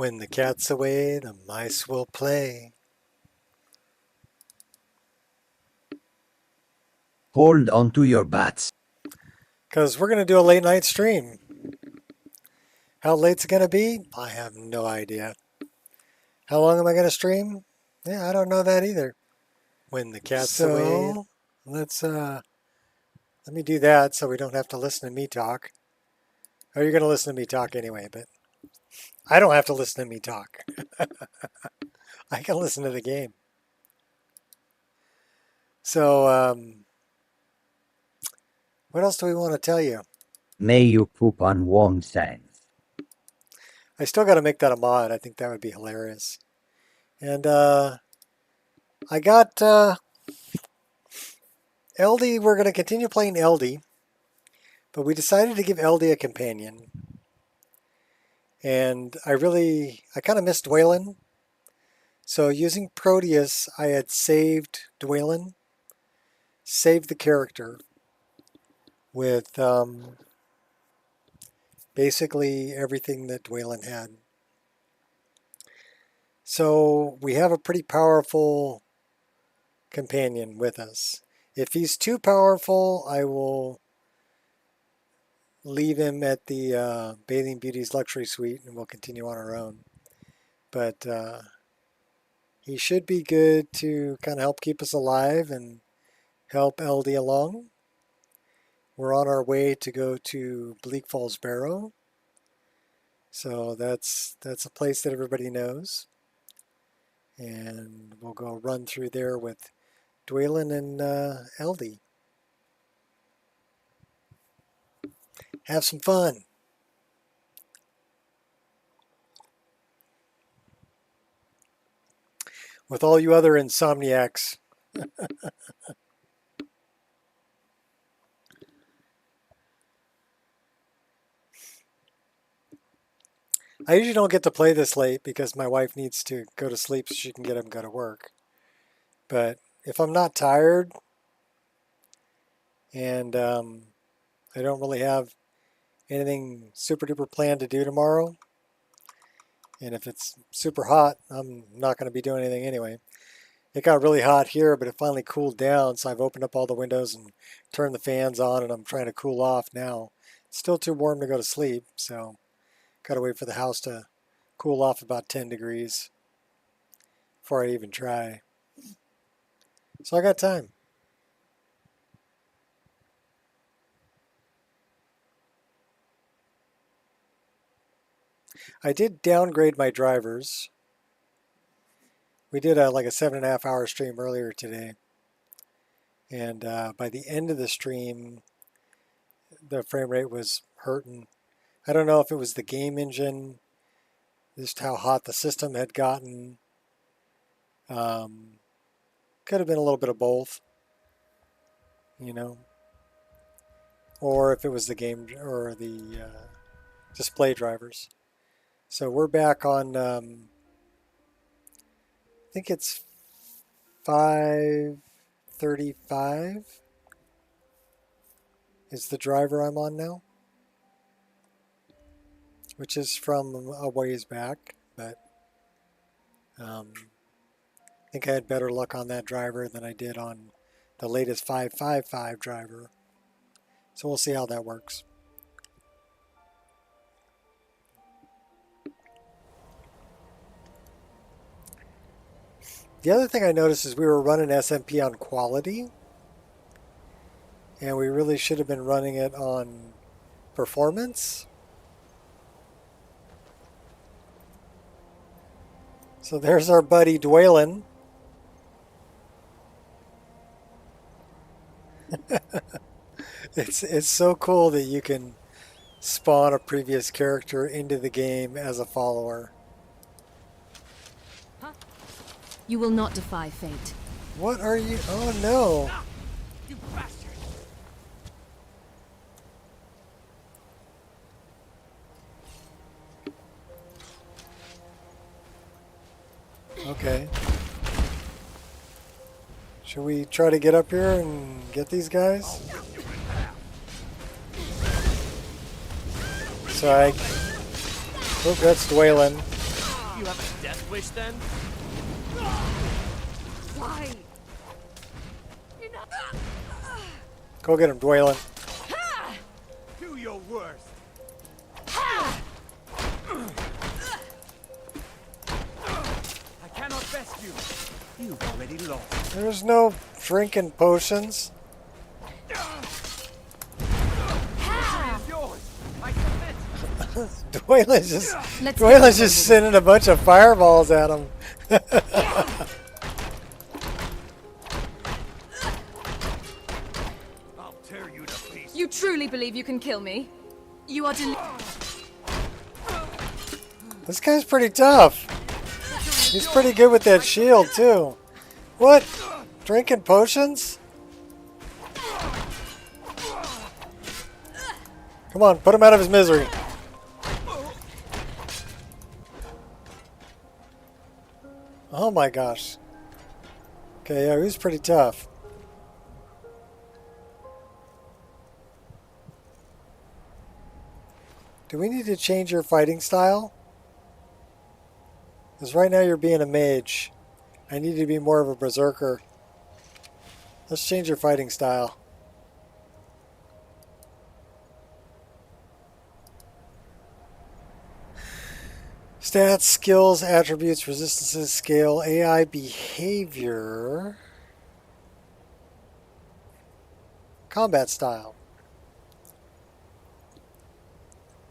When the cat's away, the mice will play. Hold on to your bats. Because we're going to do a late night stream. How late's it going to be? I have no idea. How long am I going to stream? Yeah, I don't know that either. When the cat's away. Let me do that so we don't have to listen to me talk. Oh, you're going to listen to me talk anyway, but I don't have to listen to me talk. I can listen to the game. So, what else do we want to tell you? May you poop on warm sands. I still got to make that a mod. I think that would be hilarious. And I got Eldi. We're going to continue playing Eldi, but we decided to give Eldi a companion. And I kind of missed Dwaylin. So using Proteus, I had saved Dwaylin, saved the character with basically everything that Dwaylin had. So we have a pretty powerful companion with us. If he's too powerful, I will leave him at the Bathing Beauty's Luxury Suite and we'll continue on our own. But he should be good to kind of help keep us alive and help Eldi along. We're on our way to go to Bleak Falls Barrow. So that's a place that everybody knows. And we'll go run through there with Dwaylin and Eldi. Have some fun. With all you other insomniacs. I usually don't get to play this late because my wife needs to go to sleep so she can get up and go to work. But if I'm not tired and I don't really have anything super duper planned to do tomorrow, and if it's super hot, I'm not going to be doing anything anyway. It got really hot here, but it finally cooled down, so I've opened up all the windows and turned the fans on, and I'm trying to cool off now. It's still too warm to go to sleep, so got to wait for the house to cool off about 10 degrees before I even try. So I got time. I did downgrade my drivers. We did like a 7.5 hour stream earlier today. And by the end of the stream, the frame rate was hurting. I don't know if it was the game engine, just how hot the system had gotten. Could have been a little bit of both, you know. Or if it was the game or the display drivers. So we're back on, I think it's 535 is the driver I'm on now, which is from a ways back, but I think I had better luck on that driver than I did on the latest 555 driver. So we'll see how that works. The other thing I noticed is we were running SMP on quality, and we really should have been running it on performance. So there's our buddy Dwaylin. It's so cool that you can spawn a previous character into the game as a follower. You will not defy fate. What are you? Oh no! You bastard! Okay. Should we try to get up here and get these guys? So oh, that's Dwaylin. You have a death wish then? Why? Go get him, Dwaylin. Do your worst. I cannot best you. You've already lost. There's no drinking potions. Is yours. I submit. Dwaylin's just sending a bunch of fireballs at him. I'll tear you to pieces. You truly believe you can kill me? You are This guy's pretty tough. He's pretty good with that shield too. What? Drinking potions? Come on, put him out of his misery. Oh my gosh. Okay, yeah, he was pretty tough. Do we need to change your fighting style? Because right now you're being a mage. I need you to be more of a berserker. Let's change your fighting style. Stats, skills, attributes, resistances, scale, AI behavior, combat style.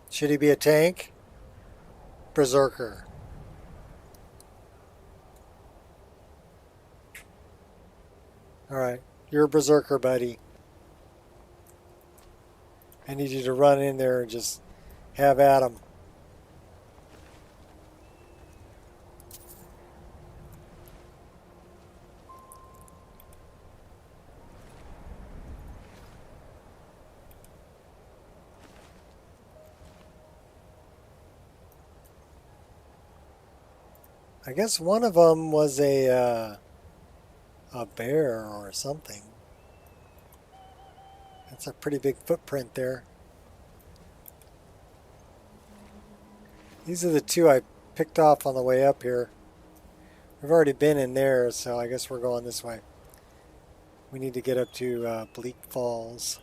Should he be a tank? Berserker. Alright, you're a berserker, buddy. I need you to run in there and just have at him. I guess one of them was a bear or something. That's a pretty big footprint there. These are the two I picked off on the way up here. We've already been in there, so I guess we're going this way. We need to get up to Bleak Falls.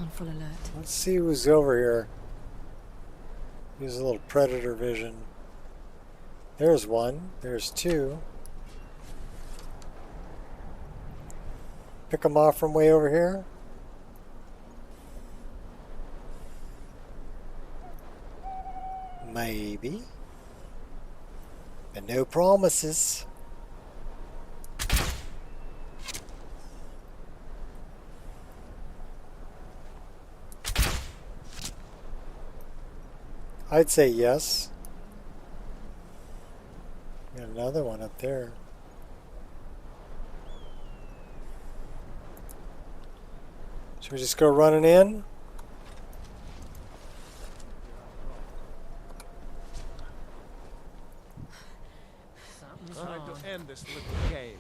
on full alert. Let's see who's over here. Use a little predator vision. There's one. There's two. Pick them off from way over here. Maybe. But no promises. I'd say yes. Got another one up there. Should we just go running in? Something's time to end this little game.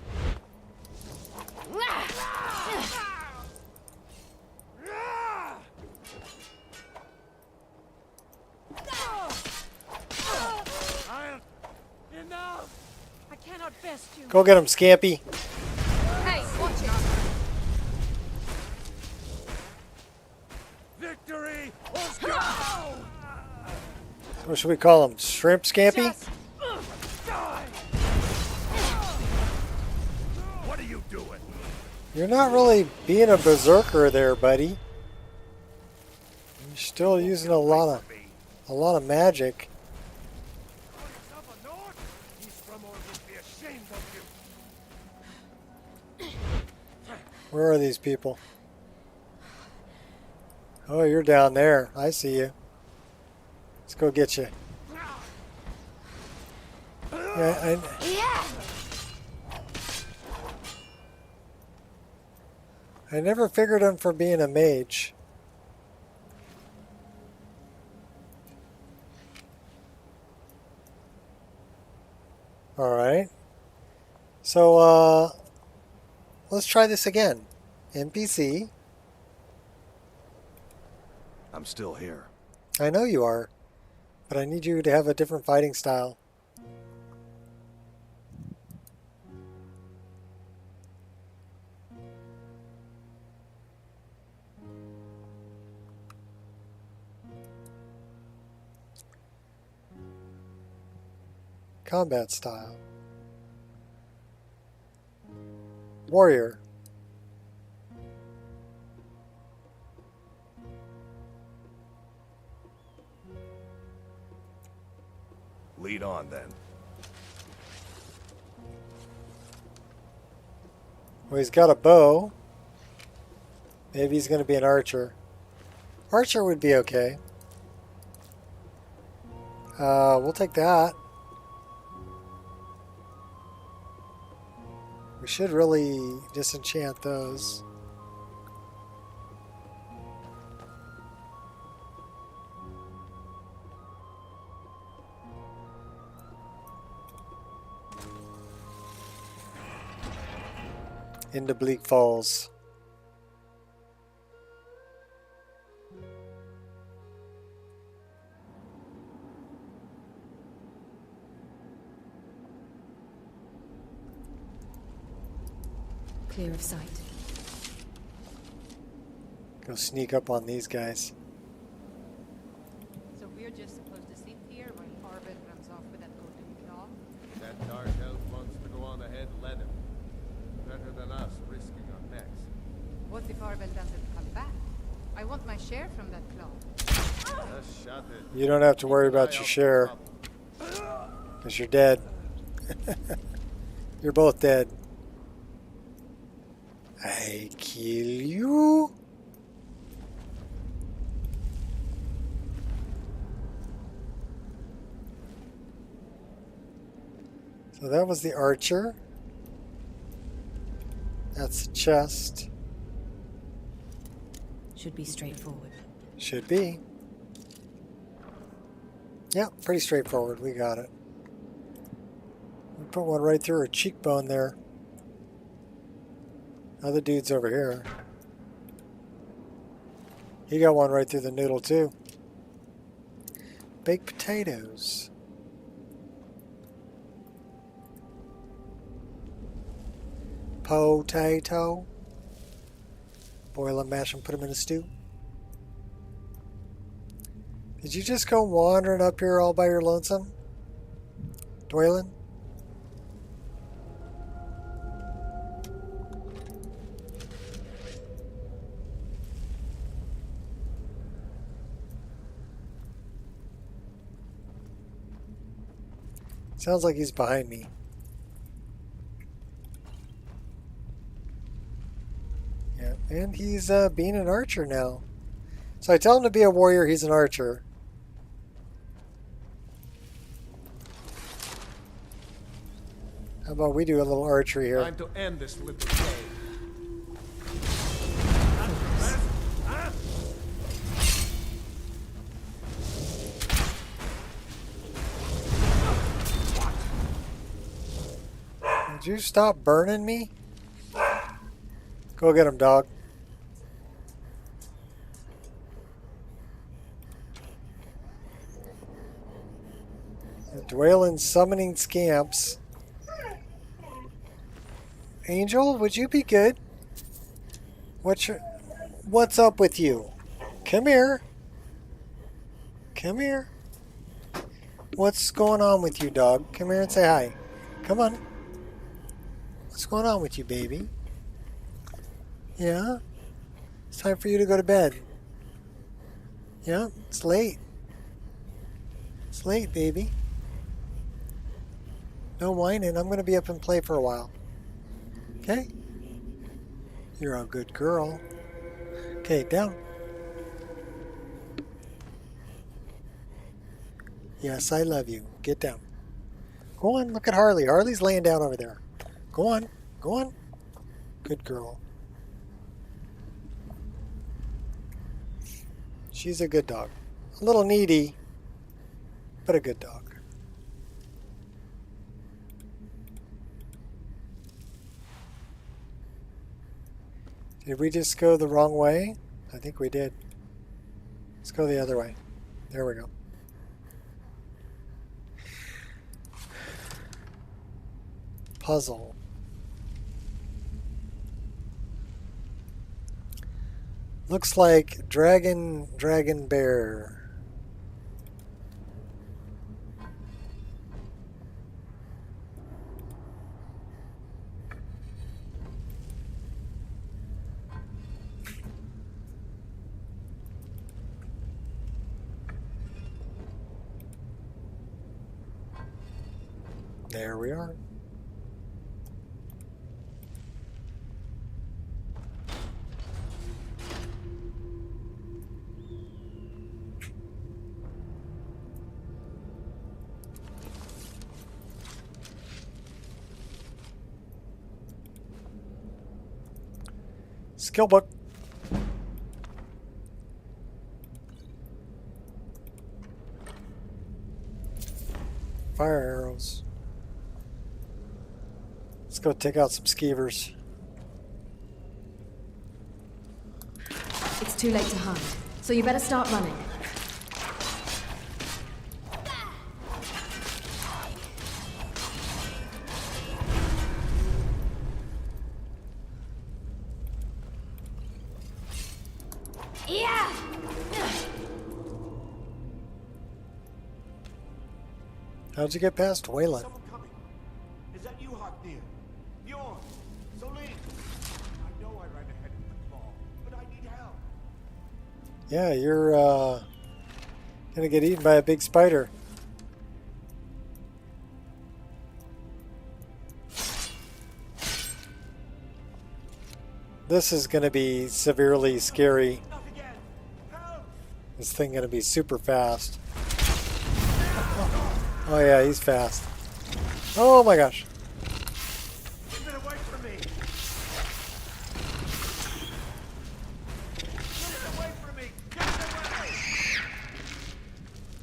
Enough! I cannot best you. Go get him, Scampy. Hey, watch it. Victory or go! What should we call him? Shrimp Scampy? Just Die! What are you doing? You're not really being a berserker there, buddy. You're still using a lot of magic. Where are these people? Oh, you're down there. I see you. Let's go get you. Yeah, I never figured him for being a mage. Alright. So, let's try this again. NPC. I'm still here. I know you are, but I need you to have a different fighting style. Combat style. Warrior. Lead on then. Well, he's got a bow. Maybe he's going to be an archer. Archer would be okay. We'll take that. We should really disenchant those. Into Bleak Falls. Clear of sight. Go sneak up on these guys. So we're just supposed to sit here while Arvid runs off with that golden claw? That dark elf wants to go on ahead, let him. Better than us risking our necks. What if Arvid doesn't come back? I want my share from that claw. Just shut it. You don't have to worry about your share, because you're dead. You're both dead. I kill you? So that was the archer. That's the chest. Should be straightforward. Should be. Yeah, pretty straightforward. We got it. We put one right through her cheekbone there. Other dude's over here. He got one right through the noodle too. Baked potatoes. Potato. Boil them, mash them, put them in a stew. Did you just go wandering up here all by your lonesome? Dwaylin? Sounds like he's behind me. Yeah, and he's being an archer now. So I tell him to be a warrior, he's an archer. How about we do a little archery here? Time to end this little game. Would you stop burning me? Go get him, dog. Dwaylin summoning scamps. Angel, would you be good? What's up with you? Come here. Come here. What's going on with you, dog? Come here and say hi. Come on. What's going on with you, baby? Yeah? It's time for you to go to bed. Yeah? It's late. It's late, baby. No whining. I'm going to be up and play for a while. Okay? You're a good girl. Okay, down. Yes, I love you. Get down. Go on, look at Harley. Harley's laying down over there. Go on. Go on. Good girl. She's a good dog. A little needy, but a good dog. Did we just go the wrong way? I think we did. Let's go the other way. There we go. Puzzle. Looks like dragon bear. There we are. Skill book. Fire arrows. Let's go take out some skeevers. It's too late to hide, so you better start running. Yeah! How'd you get past Dwaylin? Someone coming. Is that you, Haknir? Bjorn? Solene? I know I ran ahead of the claw, but I need help. Yeah, you're gonna get eaten by a big spider. This is gonna be severely scary. Not again. Help! This thing gonna be super fast. Oh yeah, he's fast. Oh my gosh. Keep it away from me. Get it away from me. Get it away.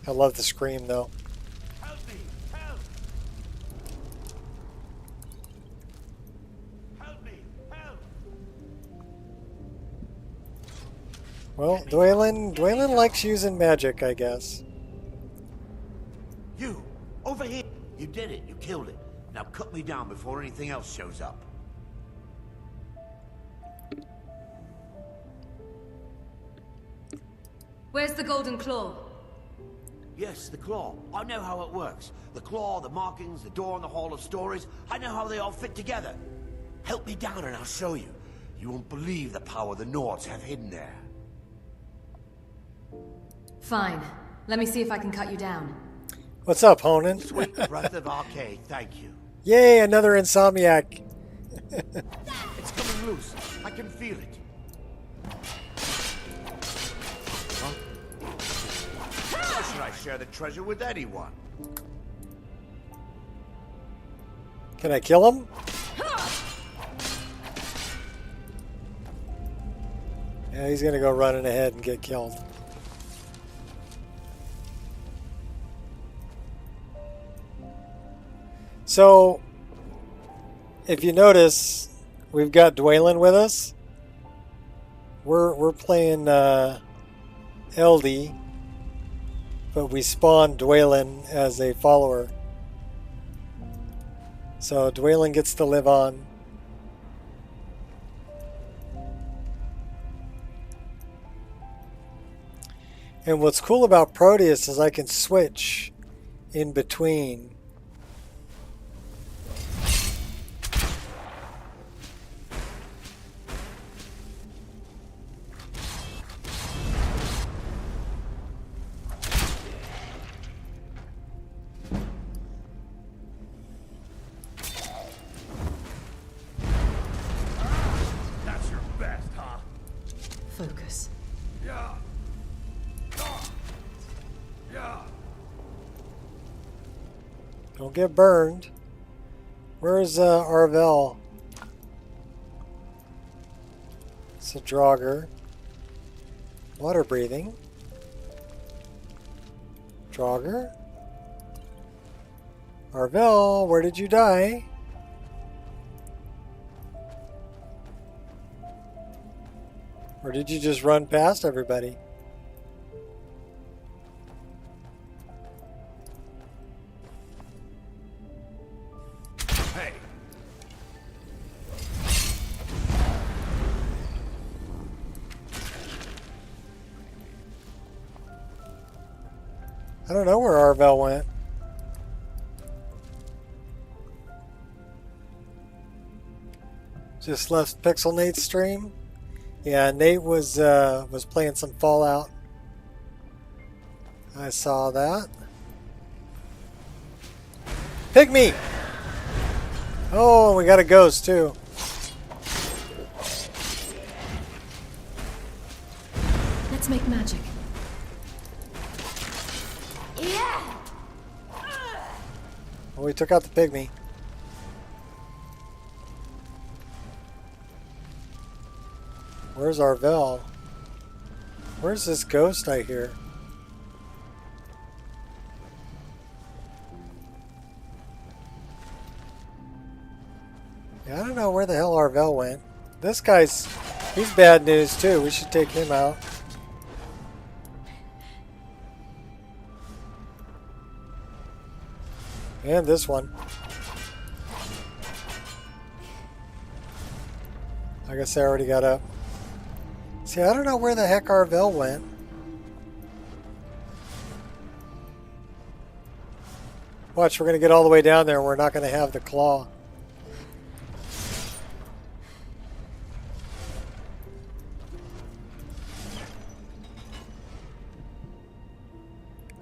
I love the scream though. Help me. Help. Help me. Help. Well, Dwaylin likes using magic, I guess. You, over here. You did it. You killed it. Now cut me down before anything else shows up. Where's the golden claw? Yes, the claw. I know how it works. The claw, the markings, the door in the Hall of Stories. I know how they all fit together. Help me down and I'll show you. You won't believe the power the Nords have hidden there. Fine. Let me see if I can cut you down. What's up, Honan? Sweet breath of arcade, thank you. Yay, another insomniac. It's coming loose. I can feel it. Huh? Why should I share the treasure with anyone? Can I kill him? Yeah, he's gonna go running ahead and get killed. So, if you notice, we've got Dwaylin with us. We're playing Eldi, but we spawned Dwaylin as a follower. So Dwaylin gets to live on. And what's cool about Proteus is I can switch in between. That's your best, huh? Focus. Yeah. Yeah. Don't get burned. Where's Arvel? It's a Draugr. Water breathing. Draugr. Arvel, where did you die? Or did you just run past everybody? Hey, I don't know where Arvel went. Just left Pixel Nate's stream. Yeah, Nate was playing some Fallout. I saw that. Pygmy! Oh, we got a ghost too. Let's make magic. Well, we took out the pygmy. Where's Arvel? Where's this ghost I hear? Yeah, I don't know where the hell Arvel went. This guy's... he's bad news too. We should take him out. And this one. I guess I already got up. See, I don't know where the heck Arvel went. Watch, we're going to get all the way down there and we're not going to have the claw.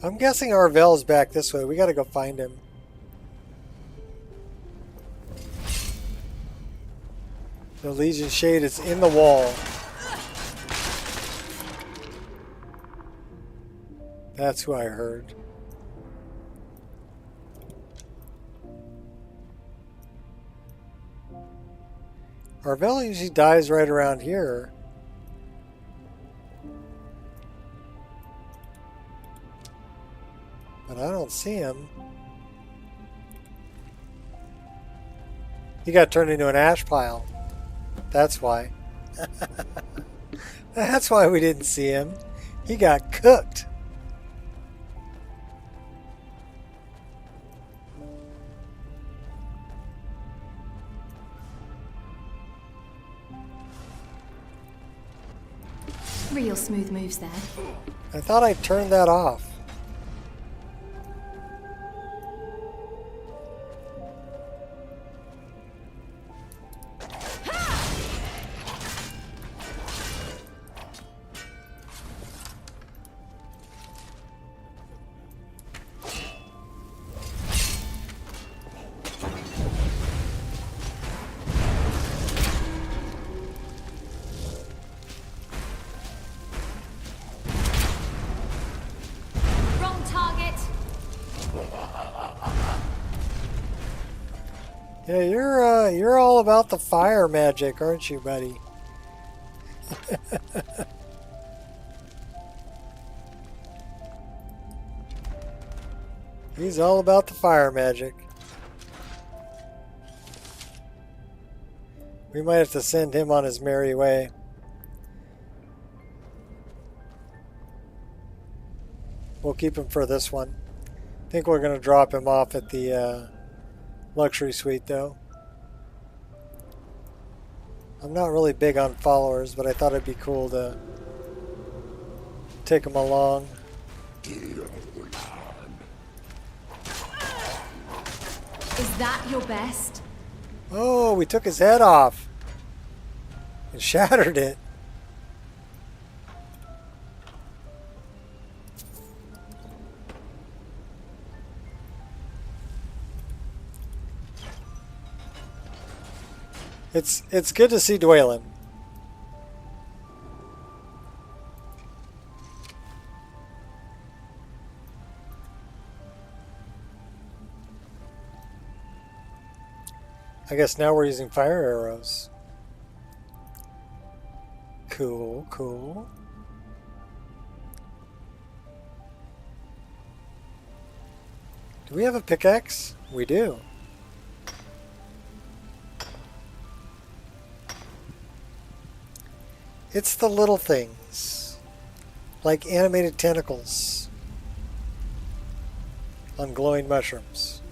I'm guessing Arvel's back this way. We got to go find him. The Legion Shade is in the wall. That's who I heard. Arvel usually dies right around here. But I don't see him. He got turned into an ash pile. That's why. That's why we didn't see him. He got cooked. Real smooth moves there. I thought I turned that off. Wrong target. Yeah, you're all about the fire magic, aren't you, buddy? He's all about the fire magic. We might have to send him on his merry way. We'll keep him for this one. I think we're going to drop him off at the luxury suite, though. I'm not really big on followers, but I thought it'd be cool to take him along. Is that your best? Oh, we took his head off and shattered it. It's good to see Dwaylin. I guess now we're using fire arrows. Cool, cool. Do we have a pickaxe? We do. It's the little things, like animated tentacles on glowing mushrooms.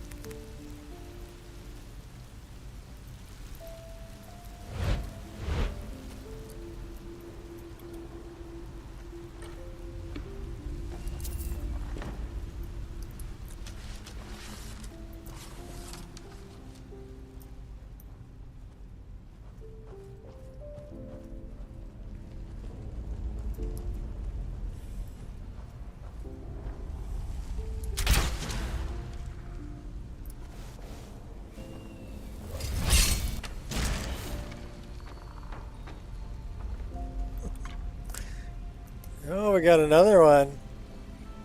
Oh, we got another one.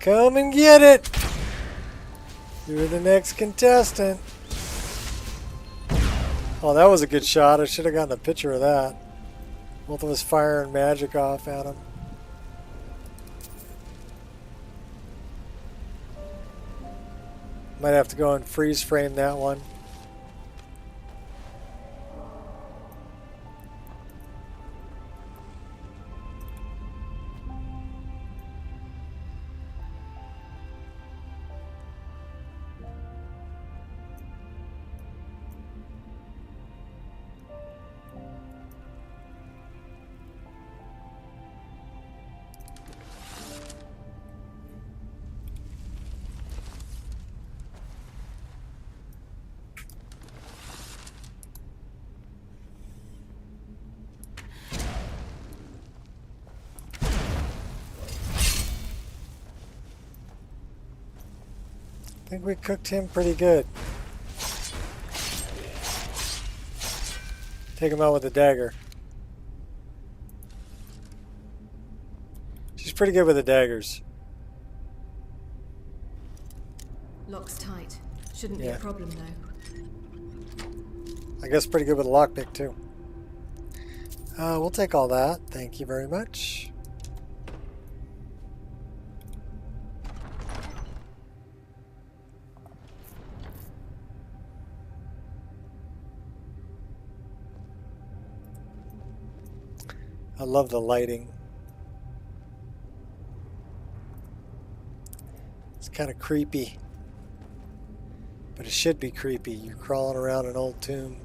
Come and get it! You're the next contestant. Oh, that was a good shot. I should have gotten a picture of that. Both of us firing magic off at him. Might have to go and freeze frame that one. I think we cooked him pretty good. Take him out with a dagger. She's pretty good with the daggers. Lock's tight. Shouldn't be Yeah. a problem though. I guess pretty good with a lockpick too. We'll take all that. Thank you very much. I love the lighting. It's kind of creepy. But it should be creepy. You're crawling around an old tomb.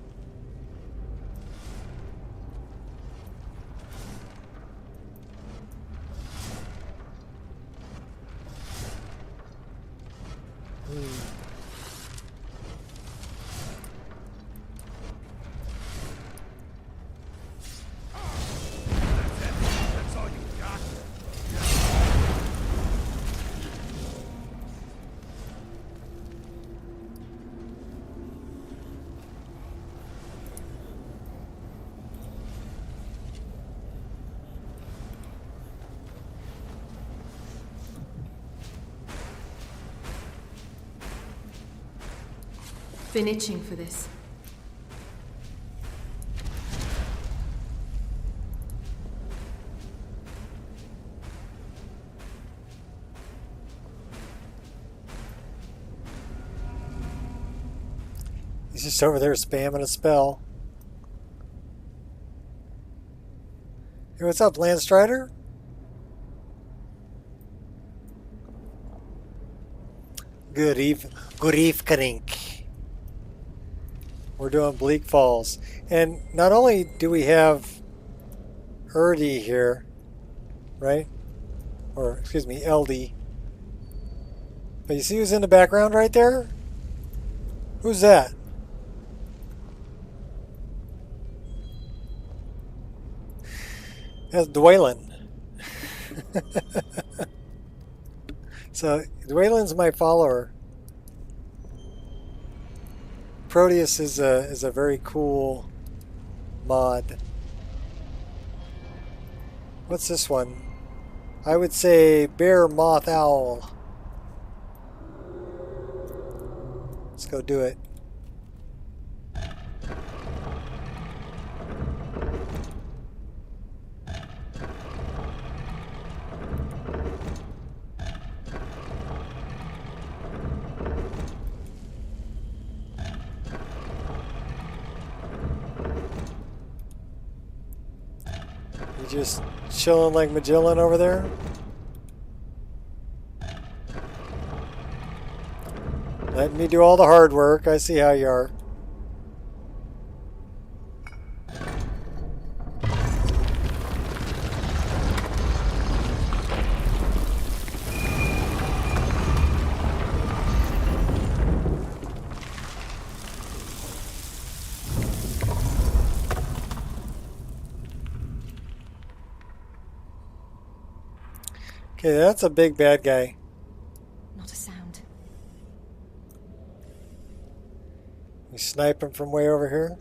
That's all you got. Been itching for this. He's just over there spamming a spell. Hey, what's up, Landstrider? Good evening. We're doing Bleak Falls. And not only do we have Eldi here, right? Or, excuse me, Eldi. But you see who's in the background right there? Who's that? That's Dwaylin. So, Dwaylin's my follower. Proteus is a very cool mod. What's this one? I would say bear, moth, owl. Let's go do it. You just chilling like Magellan over there? Letting me do all the hard work. I see how you are. Okay, that's a big bad guy. Not a sound. We snipe him from way over here.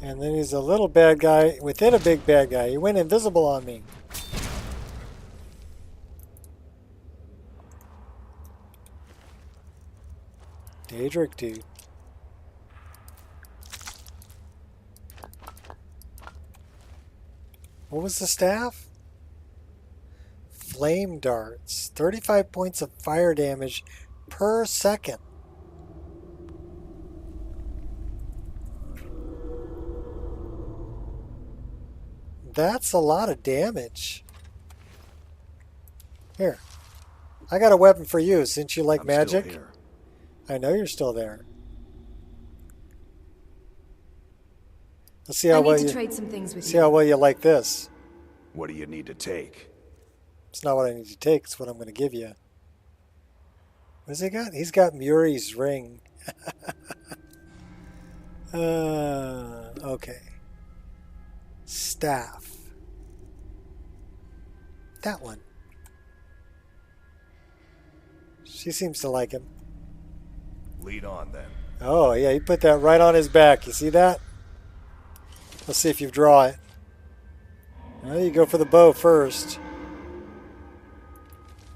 And then he's a little bad guy within a big bad guy. He went invisible on me. Daedric dude. What was the staff? Flame darts. 35 points of fire damage per second. That's a lot of damage. Here. I got a weapon for you since you like magic. Still here. I know you're still there. Let's see how I well need to you trade some things with see you. how well you like this. What do you need to take? It's not what I need to take, it's what I'm going to give you. What has he got? He's got Muri's ring. Okay. Staff. That one. She seems to like him. Lead on then. Oh, yeah, he put that right on his back. You see that? Let's see if you draw it. Well, you go for the bow first.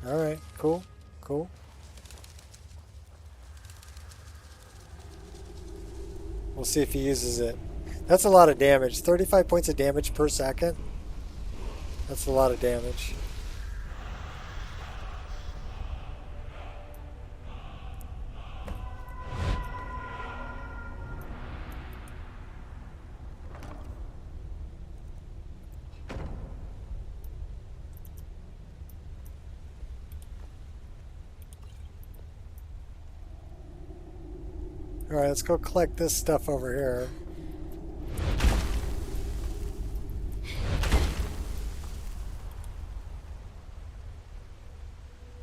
Alright, cool, cool. We'll see if he uses it. That's a lot of damage. 35 points of damage per second. That's a lot of damage. Alright, let's go collect this stuff over here.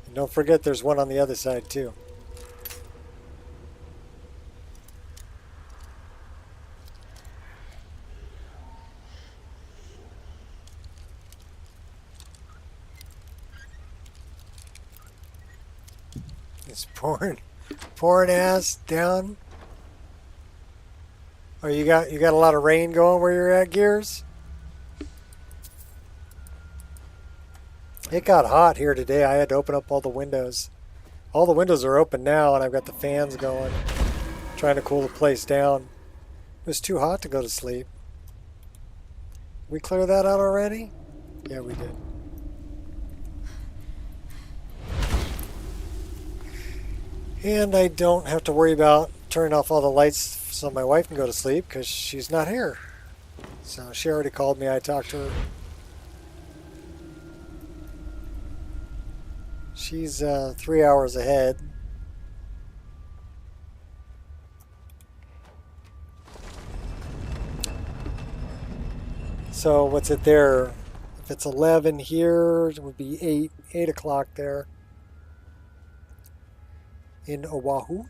And don't forget there's one on the other side too. It's pouring ass down. Oh, you got a lot of rain going where you're at, Gears? It got hot here today. I had to open up all the windows. All the windows are open now, and I've got the fans going, trying to cool the place down. It was too hot to go to sleep. We clear that out already? Yeah, we did. And I don't have to worry about turning off all the lights so my wife can go to sleep because she's not here. So she already called me. I talked to her. She's 3 hours ahead. So what's it there? If it's 11 here, it would be 8 o'clock there in Oahu.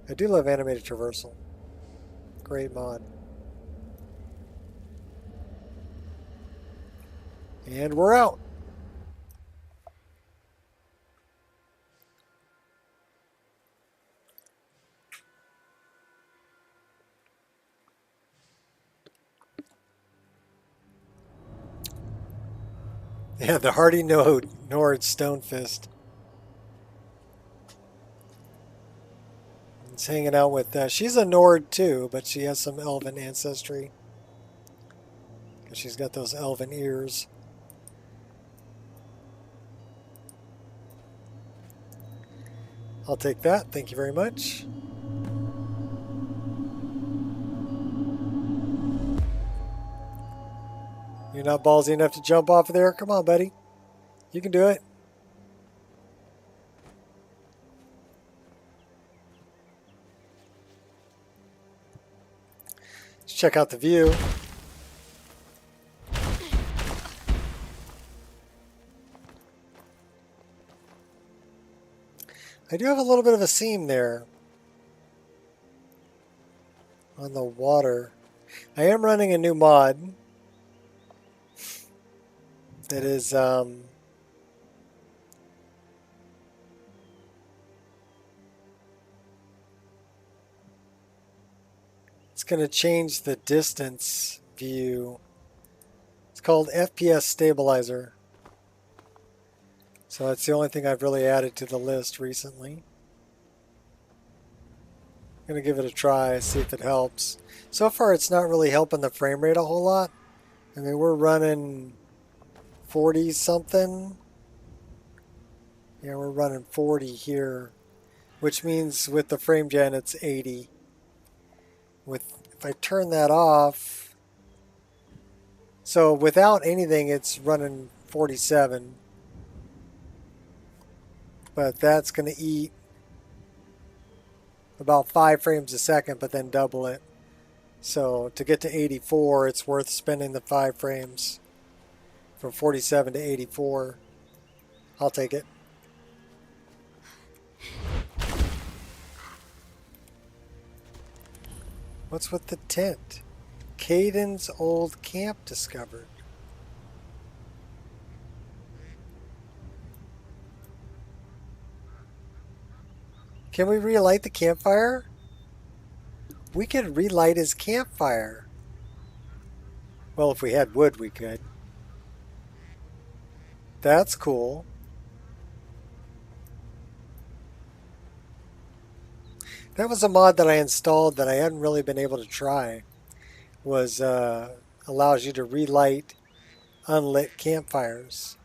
I do love animated traversal. Great mod. And we're out. Yeah, the Hardy Nord Stonefist. He's hanging out with, she's a Nord too, but she has some elven ancestry. Because she's got those elven ears. I'll take that, thank you very much. You're not ballsy enough to jump off of there? Come on, buddy. You can do it. Let's check out the view. I do have a little bit of a seam there on the water. I am running a new mod that is it's going to change the distance view. It's called FPS Stabilizer. So that's the only thing I've really added to the list recently. I'm going to give it a try, see if it helps. So far it's not really helping the frame rate a whole lot. I mean, we're running 40 something. Yeah, we're running 40 here, which means with the frame gen it's 80. If I turn that off, so without anything it's running 47. But that's going to eat about 5 frames a second, but then double it. So to get to 84, it's worth spending the 5 frames from 47 to 84. I'll take it. What's with the tent? Caden's old camp discovered. Can we relight the campfire? We could relight his campfire. Well, if we had wood, we could. That's cool. That was a mod that I installed that I hadn't really been able to try. Was allows you to relight unlit campfires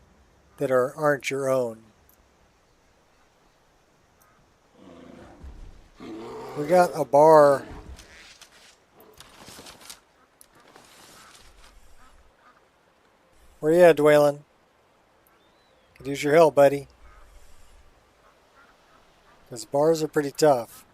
that aren't your own. We got a bar. Where you at, Dwaylin? Could use your help, buddy. Because bars are pretty tough.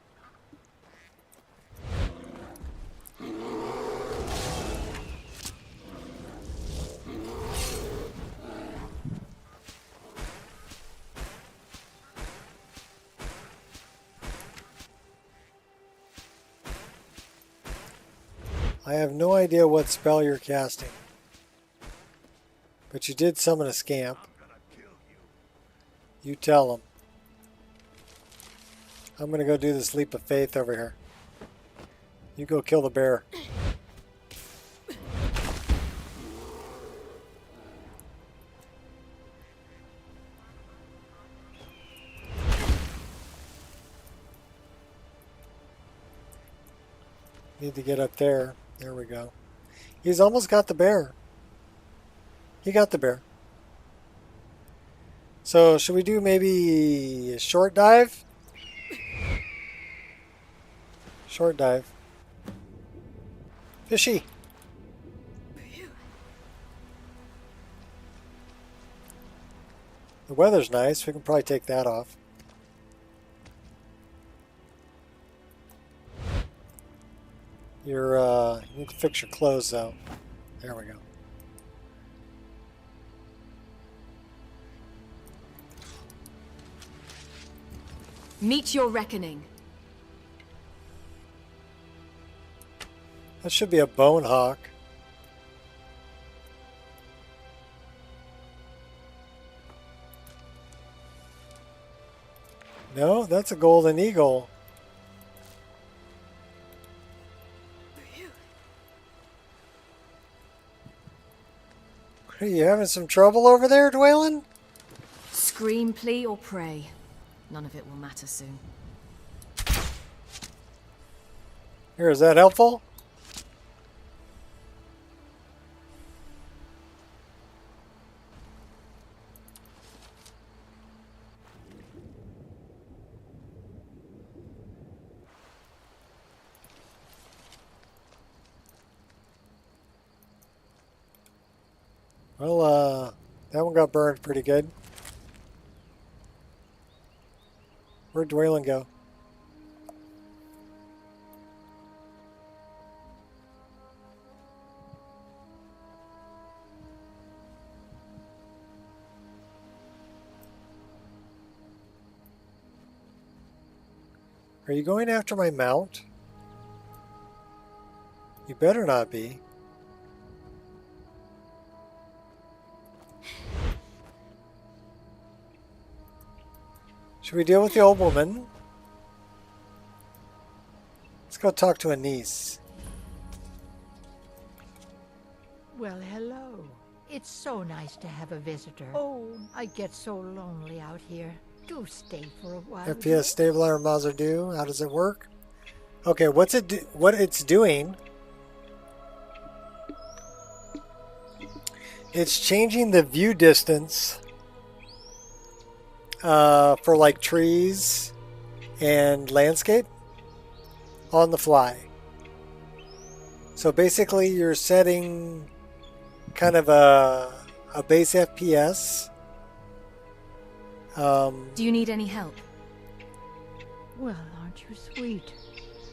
I have no idea what spell you're casting. But you did summon a scamp. You tell him. I'm going to go do this leap of faith over here. You go kill the bear. Need to get up there. There we go. He's almost got the bear. He got the bear. So should we do maybe a short dive? Short dive. Fishy. The weather's nice. We can probably take that off. You can fix your clothes though. There we go. Meet your reckoning. That should be a bone hawk. No, that's a golden eagle. Are you having some trouble over there, Dwaylin? Scream, plea, or pray. None of it will matter soon. Here, is that helpful? Well, that one got burned pretty good. Where'd Dwaylin go? Are you going after my mount? You better not be. Should we deal with the old woman? Let's go talk to a niece. Well, hello. It's so nice to have a visitor. Oh, I get so lonely out here. Do stay for a while. FPS Stabler Mazda do. How does it work? Okay, what it's doing? It's changing the view distance for like trees and landscape on the fly. So basically, you're setting kind of a base FPS. Do you need any help? Well, aren't you sweet?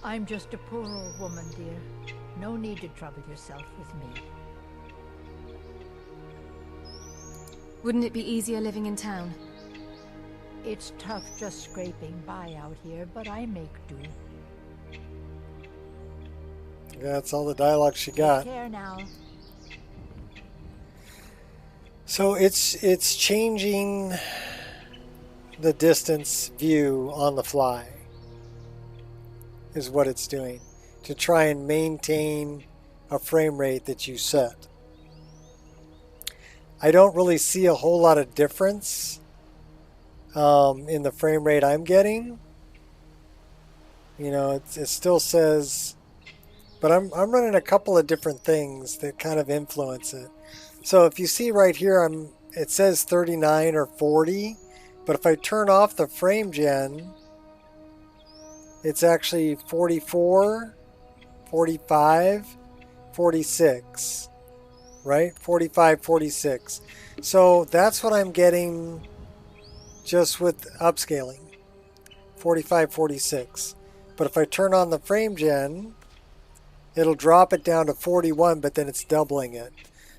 I'm just a poor old woman, dear. No need to trouble yourself with me. Wouldn't it be easier living in town? It's tough just scraping by out here, but I make do. That's all the dialogue she got. Take care now. So it's changing the distance view on the fly is what it's doing to try and maintain a frame rate that you set. I don't really see a whole lot of difference in the frame rate I'm getting. You know, it still says, but I'm running a couple of different things that kind of influence it. So if you see right here, it says 39 or 40, but if I turn off the frame gen, it's actually 44, 45, 46, right? 45, 46. So that's what I'm getting just with upscaling, 45, 46. But if I turn on the frame gen, it'll drop it down to 41, but then it's doubling it.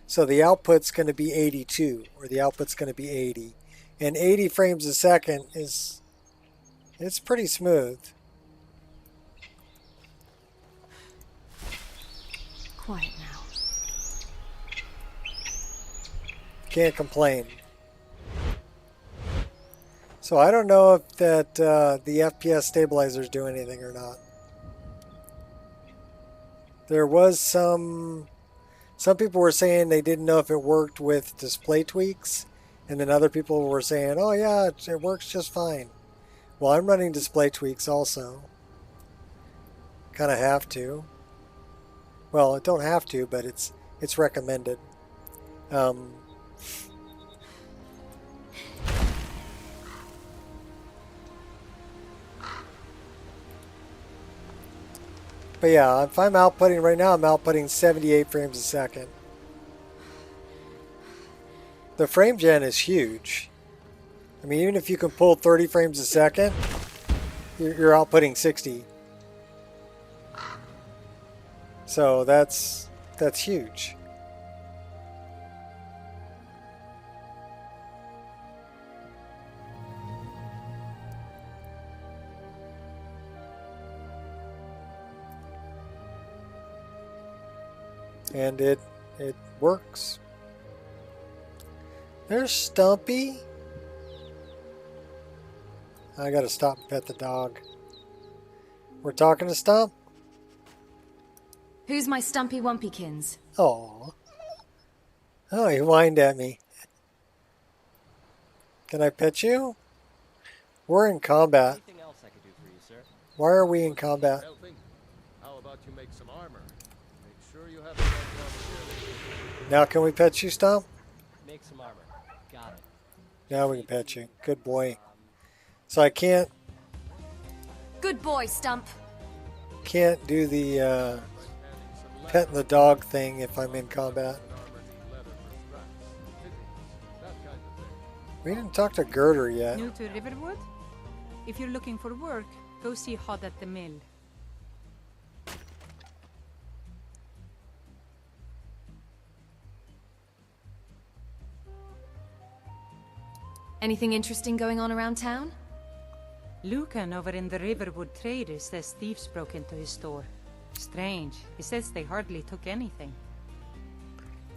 So the output's going to be 82, or the output's going to be 80. And 80 frames a second it's pretty smooth. Quiet now. Can't complain. So I don't know if that the FPS stabilizers do anything or not. There was some people were saying they didn't know if it worked with display tweaks, and then other people were saying, oh yeah, it works just fine. Well, I'm running display tweaks also. Kind of have to. Well, it don't have to, but it's recommended. But yeah, if I'm outputting right now, I'm outputting 78 frames a second. The frame gen is huge. I mean, even if you can pull 30 frames a second, you're outputting 60. So that's huge. And it works. There's Stumpy. I gotta stop and pet the dog. We're talking to Stump? Who's my Stumpy Wumpykins? Oh. Oh, he whined at me. Can I pet you? We're in combat. Anything else I could do for you, sir? Why are we in Looking to keep combat? healthy? How about you make some armor? Make sure you have the right raw materials. Now can we pet you, Stomp? Make some armor. Got it. Now we can pet you. Good boy. So I can't Good boy, Stump. do the Handing some leather petting the dog thing if I'm in combat. and armor need leather for straps, fittings, that kind of thing. We didn't talk to Girder yet. New to Riverwood? If you're looking for work, go see Hod at the mill. Anything interesting going on around town? Lucan over in the Riverwood Traders says thieves broke into his store. Strange. He says they hardly took anything.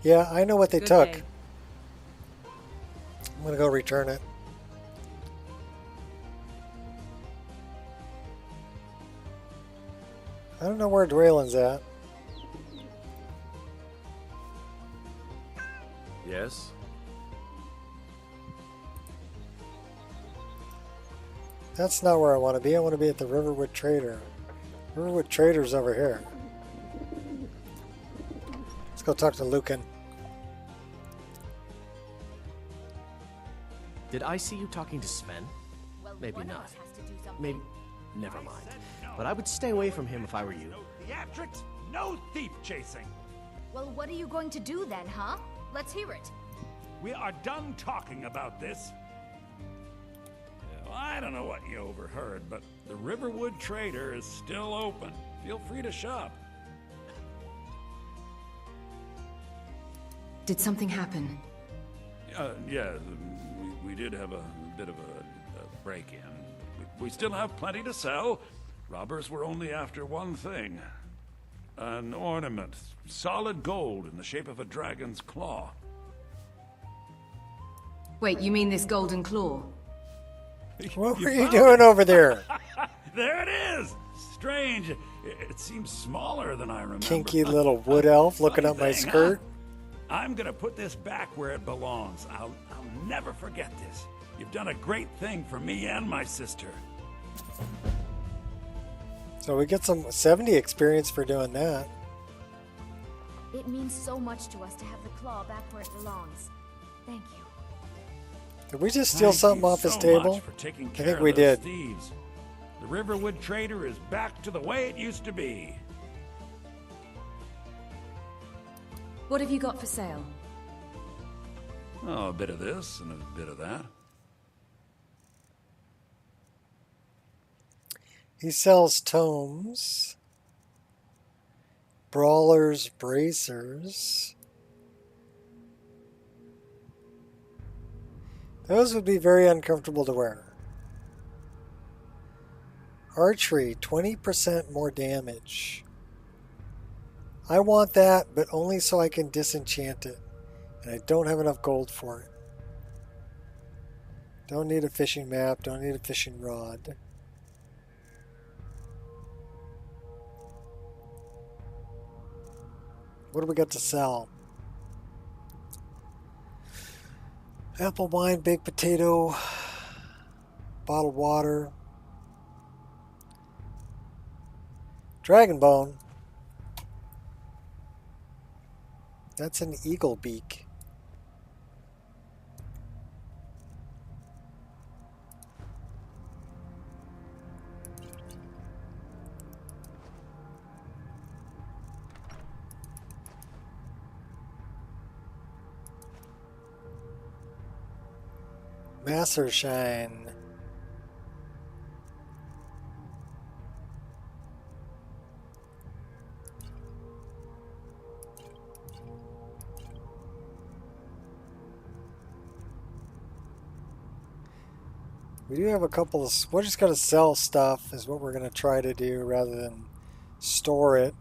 Yeah, I know what they Good took. day. I'm gonna go return it. I don't know where Dwaylin's at. Yes? That's not where I want to be. I want to be at the Riverwood Trader. Riverwood Trader's over here. Let's go talk to Lucan. Did I see you talking to Sven? Maybe not. Maybe. Never mind. But I would stay away from him if I were you. No theatrics, no thief chasing. Well, what are you going to do then, huh? Let's hear it. We are done talking about this. I don't know what you overheard, but the Riverwood Trader is still open. Feel free to shop. Did something happen? Yeah, we did have a bit of a break-in. We still have plenty to sell. Robbers were only after one thing. An ornament, solid gold in the shape of a dragon's claw. Wait, you mean this golden claw? What were you found doing it. over there? There it is! Strange. It seems smaller than I remember. Kinky little wood elf looking up my Funny thing, skirt. huh? I'm gonna put this back where it belongs. I'll never forget this. You've done a great thing for me and my sister. So we get some 70 experience for doing that. It means so much to us to have the claw back where it belongs. Thank you. Did we just steal Thank something you off his so table? much for taking I care think of we those did. thieves. The Riverwood Trader is back to the way it used to be. What have you got for sale? Oh, a bit of this and a bit of that. He sells tomes, brawlers, bracers. Those would be very uncomfortable to wear. Archery, 20% more damage. I want that, but only so I can disenchant it. And I don't have enough gold for it. Don't need a fishing map, don't need a fishing rod. What do we got to sell? Apple wine, baked potato, bottled water, dragon bone. That's an eagle beak. Master Shine. We do have a couple of... We're just going to sell stuff is what we're going to try to do rather than store it.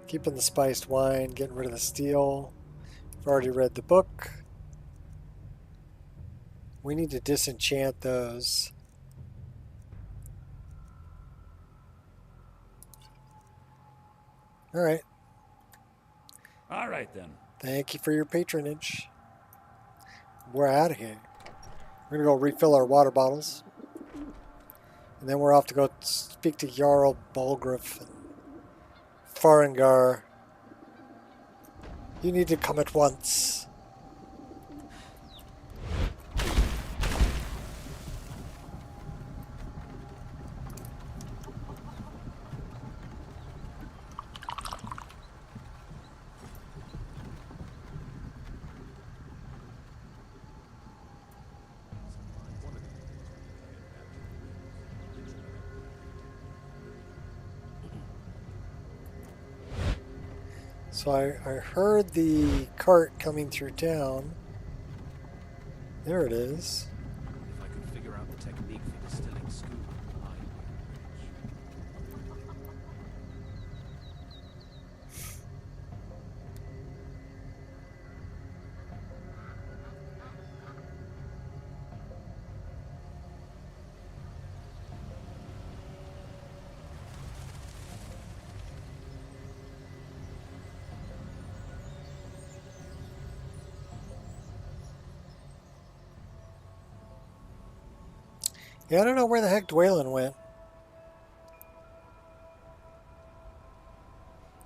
Keeping the spiced wine, getting rid of the steel. I've already read the book. We need to disenchant those. Alright. All right, then. Thank you for your patronage. We're out of here. We're going to go refill our water bottles. And then we're off to go speak to Jarl Bulgriff and Farengar. You need to come at once. So I heard the cart coming through town. There it is. If I could figure out the technique for distilling scuba, I'd be Yeah, I don't know where the heck Dwaylin went.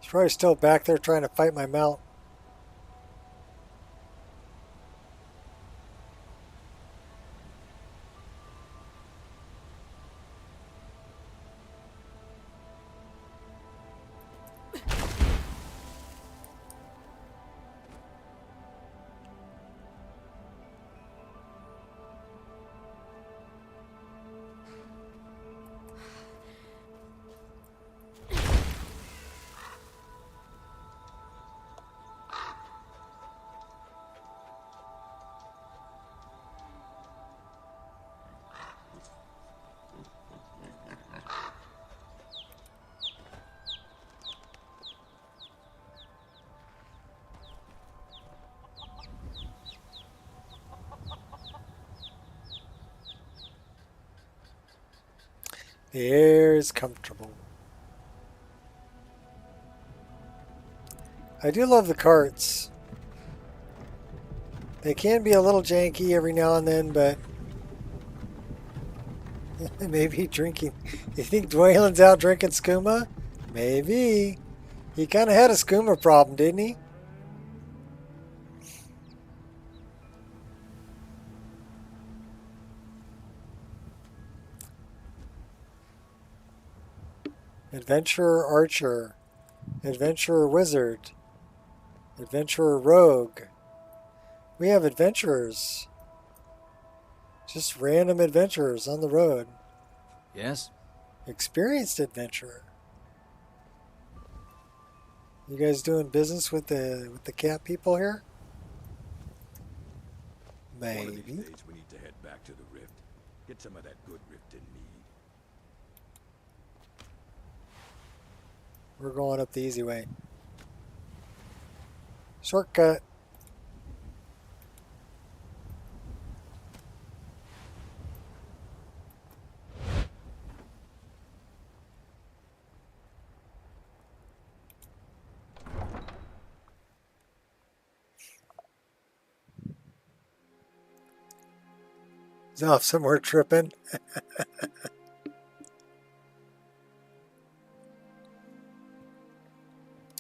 He's probably still back there trying to fight my mount. The air is comfortable. I do love the carts. They can be a little janky every now and then, but maybe drinking. You think Dwaylin's out drinking skooma? Maybe. He kind of had a skooma problem, didn't he? Adventurer Archer, Adventurer Wizard, Adventurer Rogue. We have adventurers. Just random adventurers on the road. Yes? Experienced adventurer. You guys doing business with the cat people here? One of Maybe. these days we need to head back to the rift. Get some of that good rift in mead. We're going up the easy way. Shortcut. He's off somewhere tripping.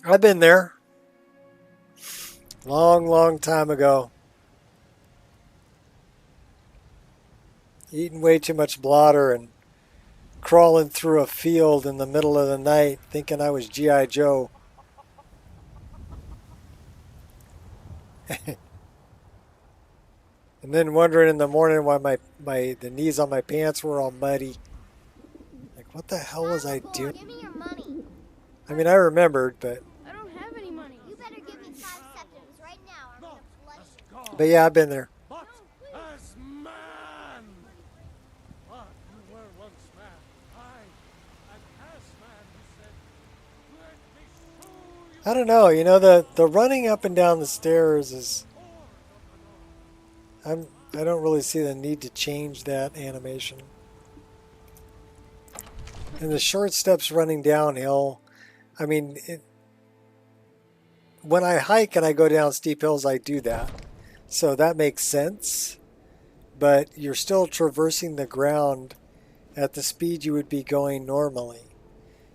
I've been there. Long, long time ago. Eating way too much blotter and crawling through a field in the middle of the night thinking I was G.I. Joe. And then wondering in the morning why the knees on my pants were all muddy. Like, what the hell was I doing? Give me your money. I mean, I remembered, but... I don't have any money. You better give me 5 septims right now. I'm gonna flood you. But yeah, I've been there. But as man! But you were once man. And as man you said, let me show you. I don't know, you know, the running up and down the stairs is... I don't really see the need to change that animation. And the short steps running downhill, I mean, when I hike and I go down steep hills, I do that. So that makes sense. But you're still traversing the ground at the speed you would be going normally.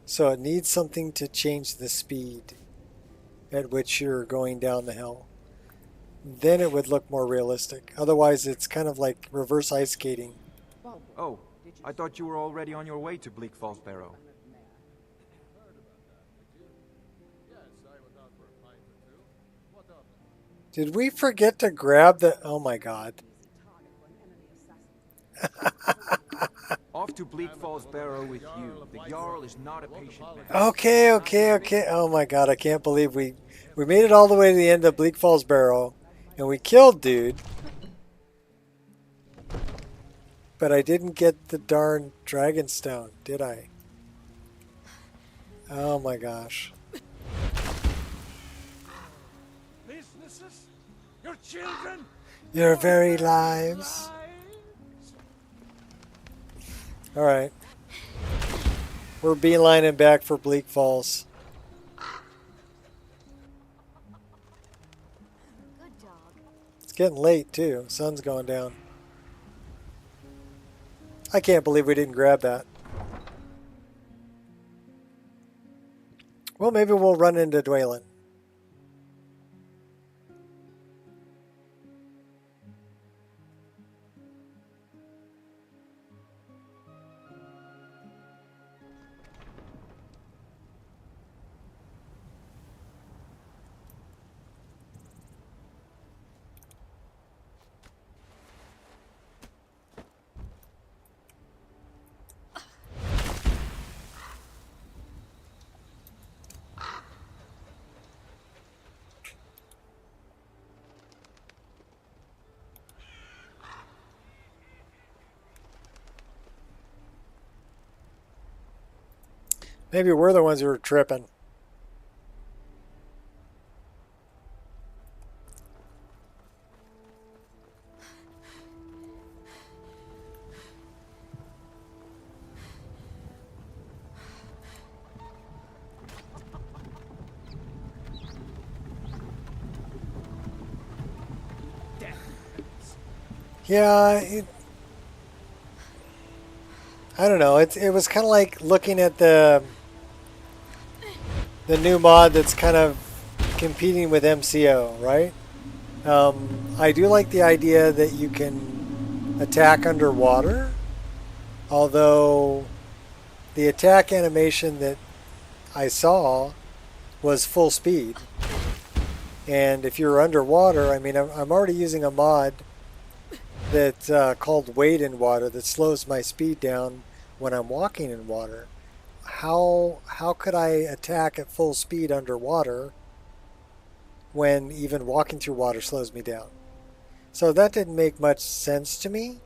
So it needs something to change the speed at which you're going down the hill. Then it would look more realistic. Otherwise, it's kind of like reverse ice skating. Oh, I thought you were already on your way to Bleak Falls Barrow. Did we forget to grab the... Oh my god. Off to Bleak Falls Barrow with you. The Jarl is not a patient man. Okay. Oh my god, I can't believe we made it all the way to the end of Bleak Falls Barrow. And we killed dude. But I didn't get the darn dragon stone, did I? Oh my gosh. Businesses? Your children? Your very lives. Alright. We're beelining back for Bleak Falls. It's getting late too. Sun's going down. I can't believe we didn't grab that. Well, maybe we'll run into Dwaylin. Maybe we're the ones who are tripping. Yeah, I don't know. It was kind of like looking at the new mod that's kind of competing with MCO, right? I do like the idea that you can attack underwater, although the attack animation that I saw was full speed. And if you're underwater, I mean, I'm already using a mod that's called Wade in Water that slows my speed down when I'm walking in water. How could I attack at full speed underwater when even walking through water slows me down? So that didn't make much sense to me.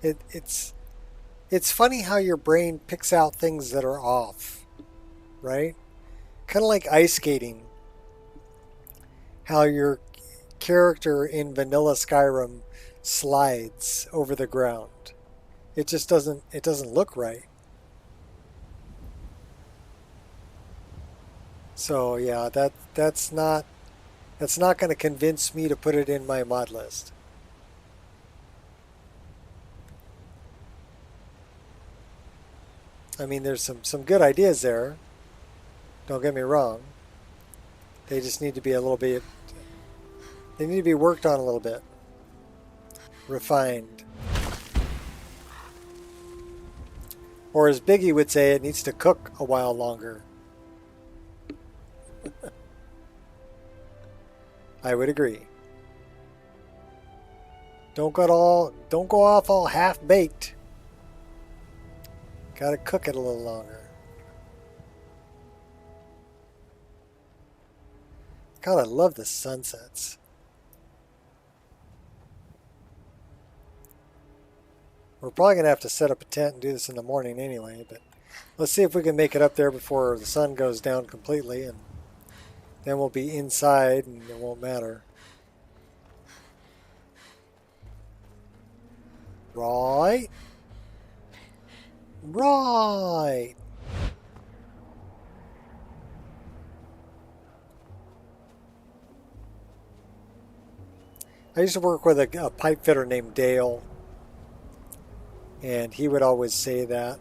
It's funny how your brain picks out things that are off, right? Kind of like ice skating. How your character in vanilla Skyrim slides over the ground. It just doesn't look right. So yeah, that's not going to convince me to put it in my mod list. I mean, there's some good ideas there. Don't get me wrong. They just need to be a little bit. They need to be worked on a little bit. Refined. Or as Biggie would say, it needs to cook a while longer. I would agree. Don't go off all half baked. Gotta cook it a little longer. God, I love the sunsets. We're probably going to have to set up a tent and do this in the morning anyway, but let's see if we can make it up there before the sun goes down completely, and then we'll be inside and it won't matter. Right. I used to work with a pipe fitter named Dale, and he would always say that.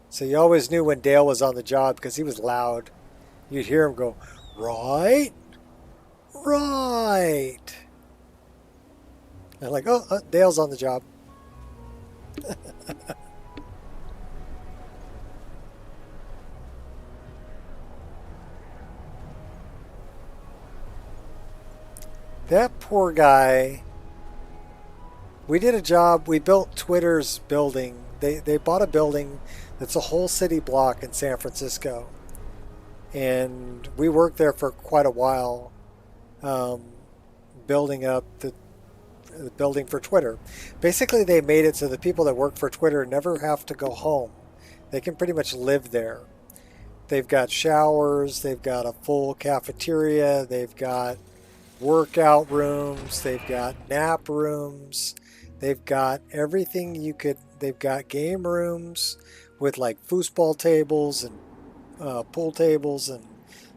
So you always knew when Dale was on the job because he was loud. You'd hear him go, right, right. And like, oh, Dale's on the job. That poor guy. We did a job. We built Twitter's building. They bought a building that's a whole city block in San Francisco. And we worked there for quite a while, building up the building for Twitter. Basically, they made it so the people that work for Twitter never have to go home. They can pretty much live there. They've got showers. They've got a full cafeteria. They've got workout rooms. They've got nap rooms. They've got everything you could. They've got game rooms with like foosball tables and pool tables and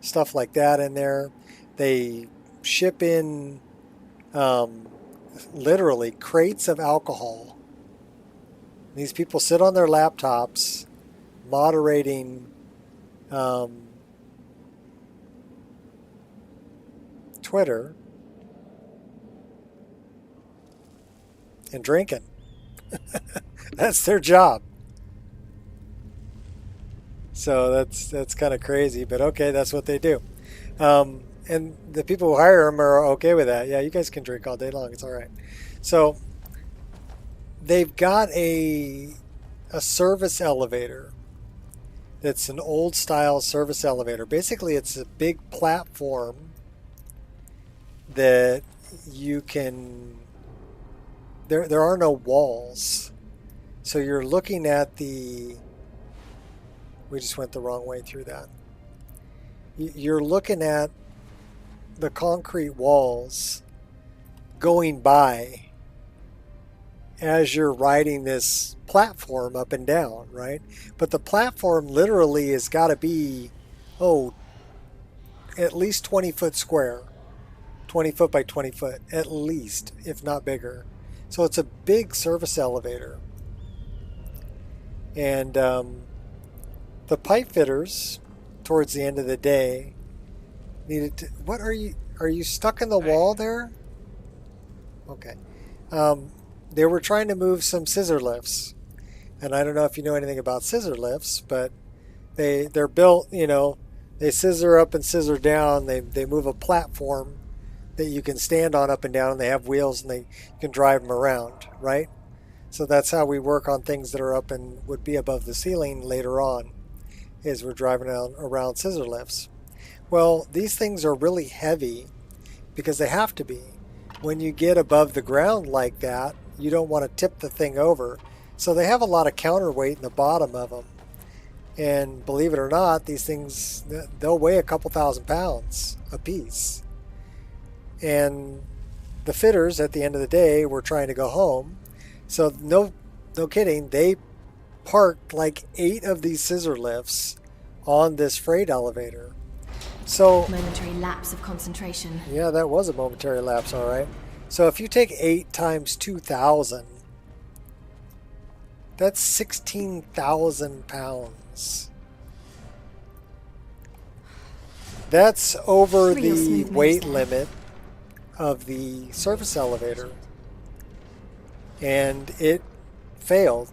stuff like that in there. They ship in literally crates of alcohol. These people sit on their laptops moderating Twitter and drinking. That's their job. So that's kind of crazy, but okay, that's what they do. And the people who hire them are okay with that. Yeah, you guys can drink all day long. It's all right. So they've got a service elevator. That's an old style service elevator. Basically, it's a big platform that you can. There are no walls, so you're looking at the. We just went the wrong way through that. You're looking at the concrete walls going by as you're riding this platform up and down, right? But the platform literally has got to be, at least 20 foot square. 20 foot by 20 foot, at least, if not bigger. So it's a big service elevator. And the pipe fitters, towards the end of the day, needed to. What are you stuck in the wall there? Okay. They were trying to move some scissor lifts, and I don't know if you know anything about scissor lifts, but they're built. They scissor up and scissor down. They move a platform that you can stand on up and down, and they have wheels, and you can drive them around, right? So that's how we work on things that are up and would be above the ceiling later on, is we're driving around scissor lifts. Well, these things are really heavy because they have to be. When you get above the ground like that, you don't want to tip the thing over. So they have a lot of counterweight in the bottom of them. And believe it or not, these things, they'll weigh a couple thousand pounds a piece. And the fitters at the end of the day were trying to go home. So no kidding, they parked like 8 of these scissor lifts on this freight elevator. So momentary lapse of concentration. Yeah, that was a momentary lapse, all right. So if you take 8 times 2,000, that's 16,000 pounds. That's over the weight limit of the service elevator. And it failed.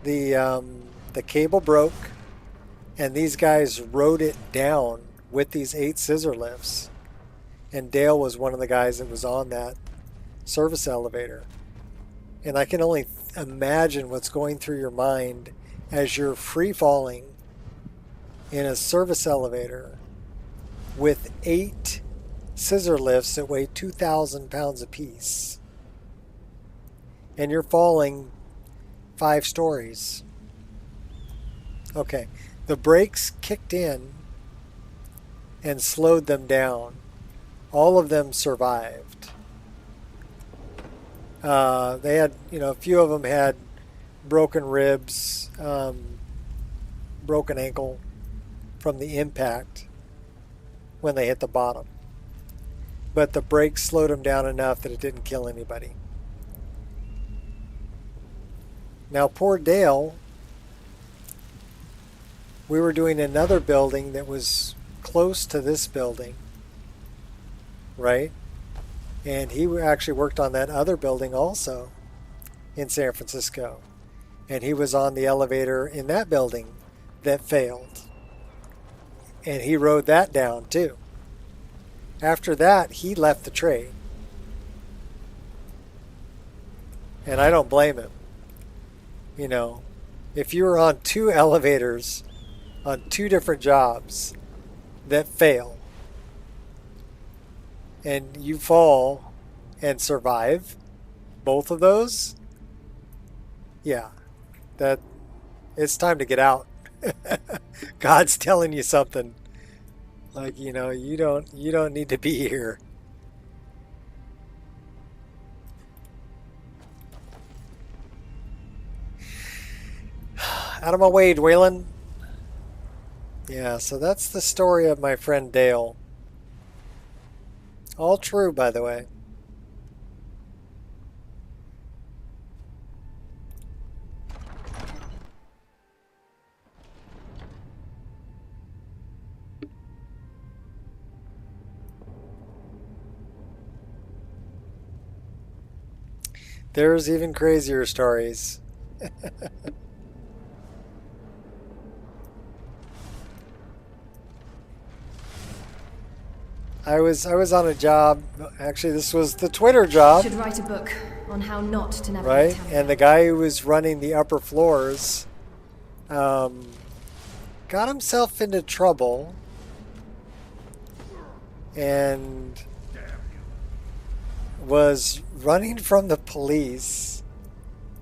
The cable broke, and these guys rode it down with these 8 scissor lifts. And Dale was one of the guys that was on that service elevator. And I can only imagine what's going through your mind as you're free falling in a service elevator with 8 scissor lifts that weigh 2,000 pounds apiece. And you're falling 5 stories. Okay, the brakes kicked in and slowed them down. All of them survived. They had, a few of them had broken ribs, broken ankle from the impact when they hit the bottom. but the brakes slowed him down enough that it didn't kill anybody. Now, poor Dale, we were doing another building that was close to this building, right? And he actually worked on that other building also in San Francisco. And he was on the elevator in that building that failed. And he rode that down too. After that, he left the trade. And I don't blame him. You know, if you were on 2 elevators on 2 different jobs that fail, and you fall and survive both of those, yeah, that it's time to get out. God's telling you something. Like, you know, you don't need to be here. Out of my way, Dwaylin. Yeah, so that's the story of my friend Dale. All true, by the way. There's even crazier stories. I was on a job. Actually, this was the Twitter job. Should write a book on how not to navigate right? town. And the guy who was running the upper floors got himself into trouble and was running from the police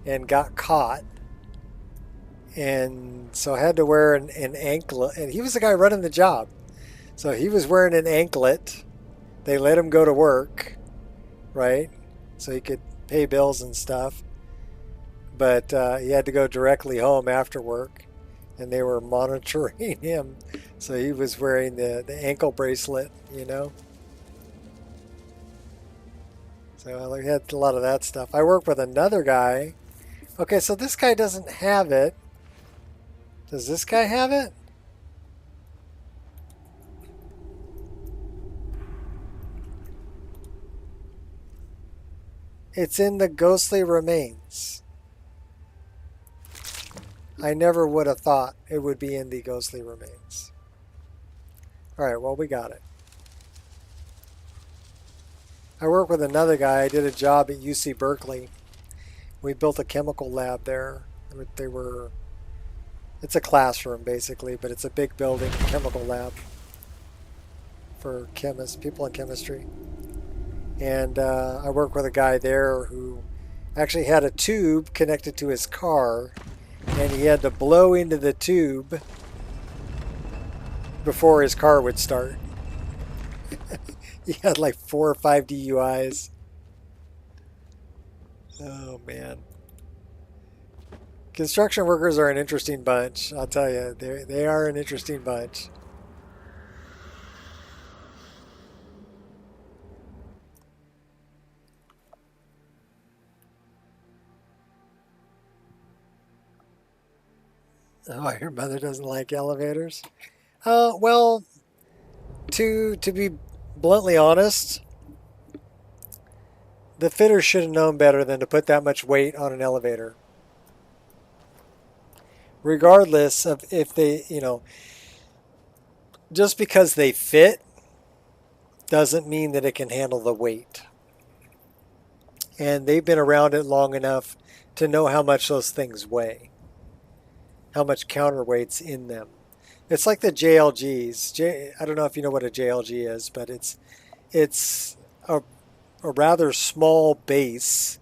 and got caught. And so had to wear an anklet. And he was the guy running the job. So he was wearing an anklet. They let him go to work, right? So he could pay bills and stuff. But he had to go directly home after work. And they were monitoring him. So he was wearing the ankle bracelet, you know. So we had a lot of that stuff. I work with another guy. Okay, so this guy doesn't have it. Does this guy have it? It's in the ghostly remains. I never would have thought it would be in the ghostly remains. Alright, well, we got it. I work with another guy. I did a job at UC Berkeley. We built a chemical lab there. It's a classroom basically, but it's a big building, chemical lab for chemists, people in chemistry. And I work with a guy there who actually had a tube connected to his car, and he had to blow into the tube before his car would start. He had like 4 or 5 DUIs. Oh man. Construction workers are an interesting bunch, I'll tell you. They are an interesting bunch. Oh, your mother doesn't like elevators? Well, to be bluntly honest, the fitter should have known better than to put that much weight on an elevator. Regardless of if they, you know, just because they fit doesn't mean that it can handle the weight. And they've been around it long enough to know how much those things weigh, how much counterweight's in them. It's like the JLGs. I don't know if you know what a JLG is, but it's a rather small base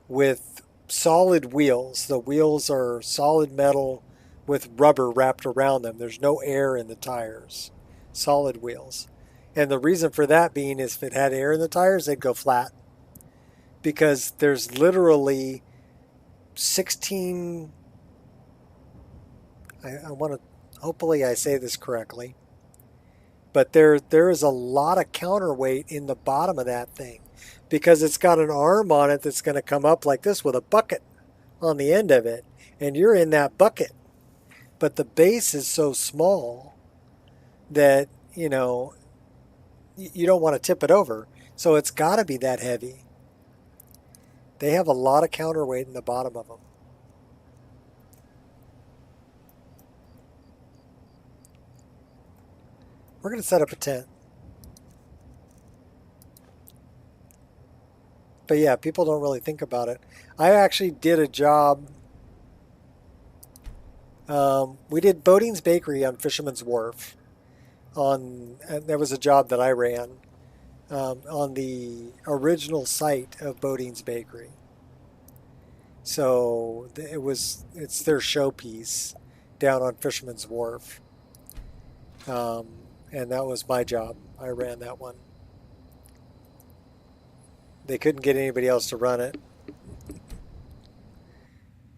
with solid wheels. The wheels are solid metal with rubber wrapped around them. There's no air in the tires. Solid wheels. And the reason for that being is if it had air in the tires, they'd go flat. Because there's literally 16... I want to... Hopefully I say this correctly. But there is a lot of counterweight in the bottom of that thing because it's got an arm on it that's going to come up like this with a bucket on the end of it, and you're in that bucket. But the base is so small that, you know, you don't want to tip it over. So it's got to be that heavy. They have a lot of counterweight in the bottom of them. We're going to set up a tent. But yeah, people don't really think about it. I actually did a job. We did Bodine's Bakery on Fisherman's Wharf. And that was a job that I ran on the original site of Bodine's Bakery. So it's their showpiece down on Fisherman's Wharf. And that was my job. I ran that one. They couldn't get anybody else to run it.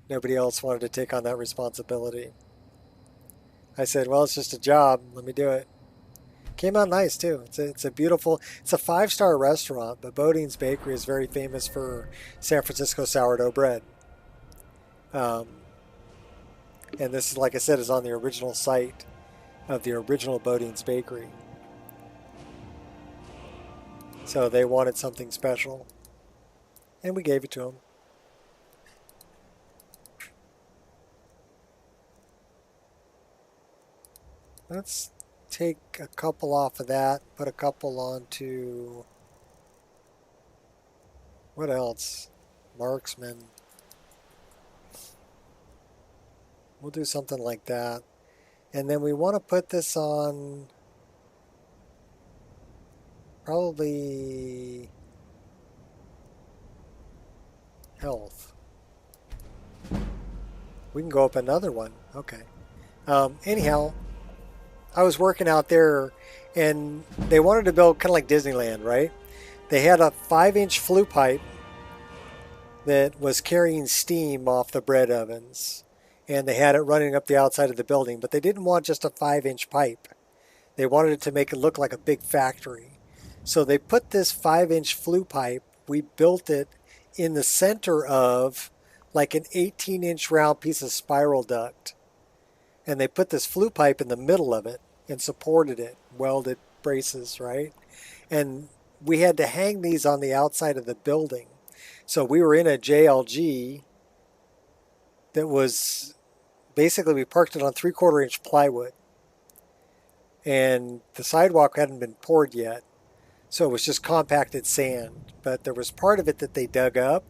Nobody else wanted to take on that responsibility. I said, well, it's just a job. Let me do it. Came out nice, too. It's a beautiful, it's a 5-star restaurant, but Bodine's Bakery is very famous for San Francisco sourdough bread. And this, like I said, is on the original site of the original Bodine's Bakery. So they wanted something special, and we gave it to them. Let's take a couple off of that, put a couple onto, what else? Marksman. We'll do something like that. And then we want to put this on probably health. We can go up another one. Okay. Anyhow, I was working out there and they wanted to build kind of like Disneyland, right? They had a 5-inch flue pipe that was carrying steam off the bread ovens. And they had it running up the outside of the building. But they didn't want just a 5-inch pipe. They wanted it to make it look like a big factory. So they put this 5-inch flue pipe, we built it in the center of like an 18-inch round piece of spiral duct. And they put this flue pipe in the middle of it and supported it, welded braces, right? And we had to hang these on the outside of the building. So we were in a JLG that was, basically we parked it on 3/4-inch plywood. And the sidewalk hadn't been poured yet. So it was just compacted sand. But there was part of it that they dug up.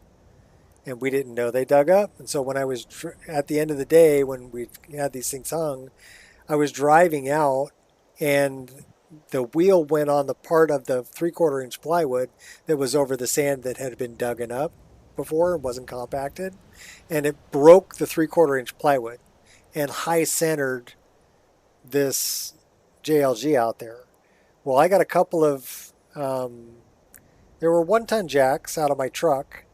And we didn't know they dug up. And so when I was, at the end of the day, when we had these things hung, I was driving out and the wheel went on the part of the 3/4-inch plywood that was over the sand that had been dug up before and wasn't compacted. And it broke the 3/4-inch plywood and high centered this JLG out there. Well, I got a couple of, there were 1-ton jacks out of my truck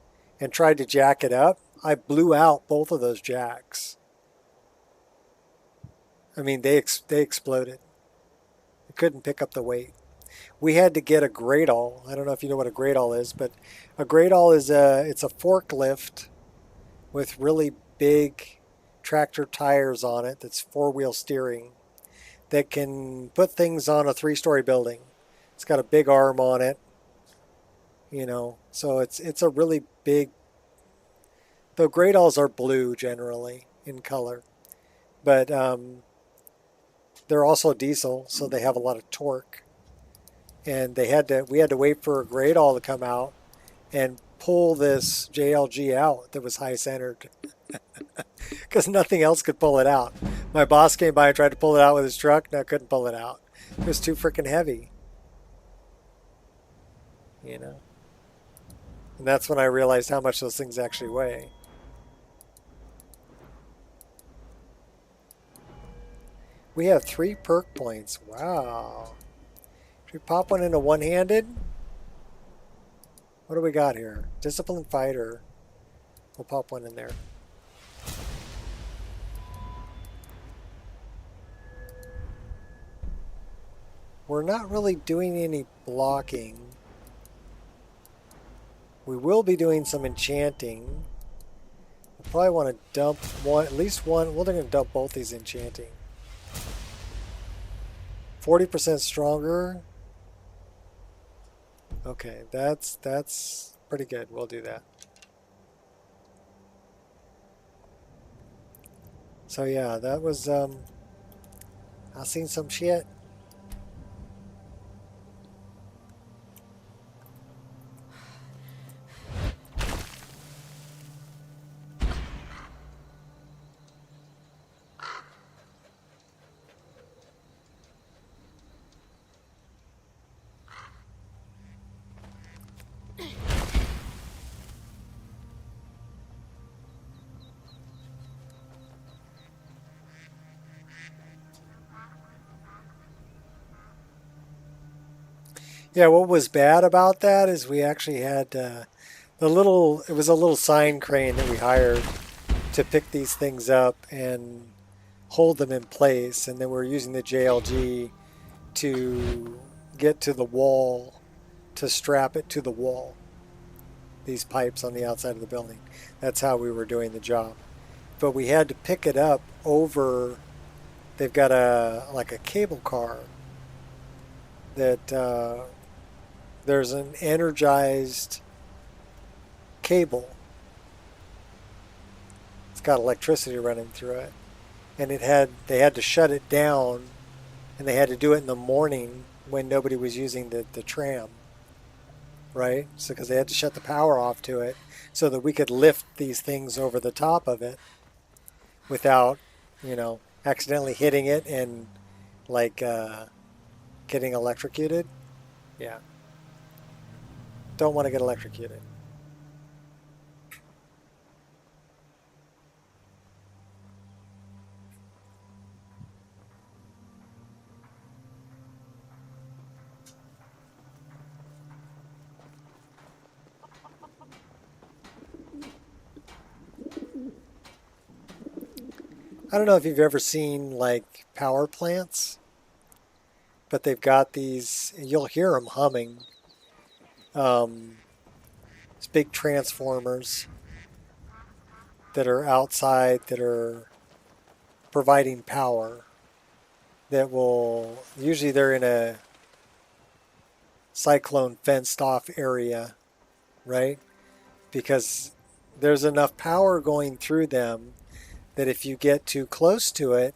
and tried to jack it up. I blew out both of those jacks. I mean, they exploded. I couldn't pick up the weight. We had to get a gradall. I don't know if you know what a gradall is, but a gradall is it's a forklift with really big tractor tires on it that's 4-wheel steering that can put things on a 3-story building. It's got a big arm on it, you know, so it's a really big. The gradalls are blue generally in color, but they're also diesel, so they have a lot of torque. And we had to wait for a gradall to come out and pull this JLG out that was high centered because nothing else could pull it out. My boss came by and tried to pull it out with his truck. No, couldn't pull it out. It was too freaking heavy. You know? And that's when I realized how much those things actually weigh. We have 3 perk points. Wow. Should we pop one into one-handed? What do we got here? Disciplined fighter. We'll pop one in there. we're not really doing any blocking. We will be doing some enchanting. We'll probably want to dump one, at least one. Well, they're going to dump both these enchanting. 40% stronger. Okay, that's pretty good. We'll do that. So yeah, that was I've seen some shit. Yeah, what was bad about that is we actually had it was a little sign crane that we hired to pick these things up and hold them in place, and then we're using the JLG to get to the wall, to strap it to the wall. These pipes on the outside of the building. That's how we were doing the job. But we had to pick it up over, they've got like a cable car that there's an energized cable. It's got electricity running through it. And they had to shut it down, and they had to do it in the morning when nobody was using the tram, right? So because they had to shut the power off to it so that we could lift these things over the top of it without, accidentally hitting it and like getting electrocuted. Yeah. Don't want to get electrocuted. I don't know if you've ever seen like power plants, but they've got these, you'll hear them humming. These big transformers that are outside that are providing power that will, usually they're in a cyclone fenced off area, right? Because there's enough power going through them that if you get too close to it,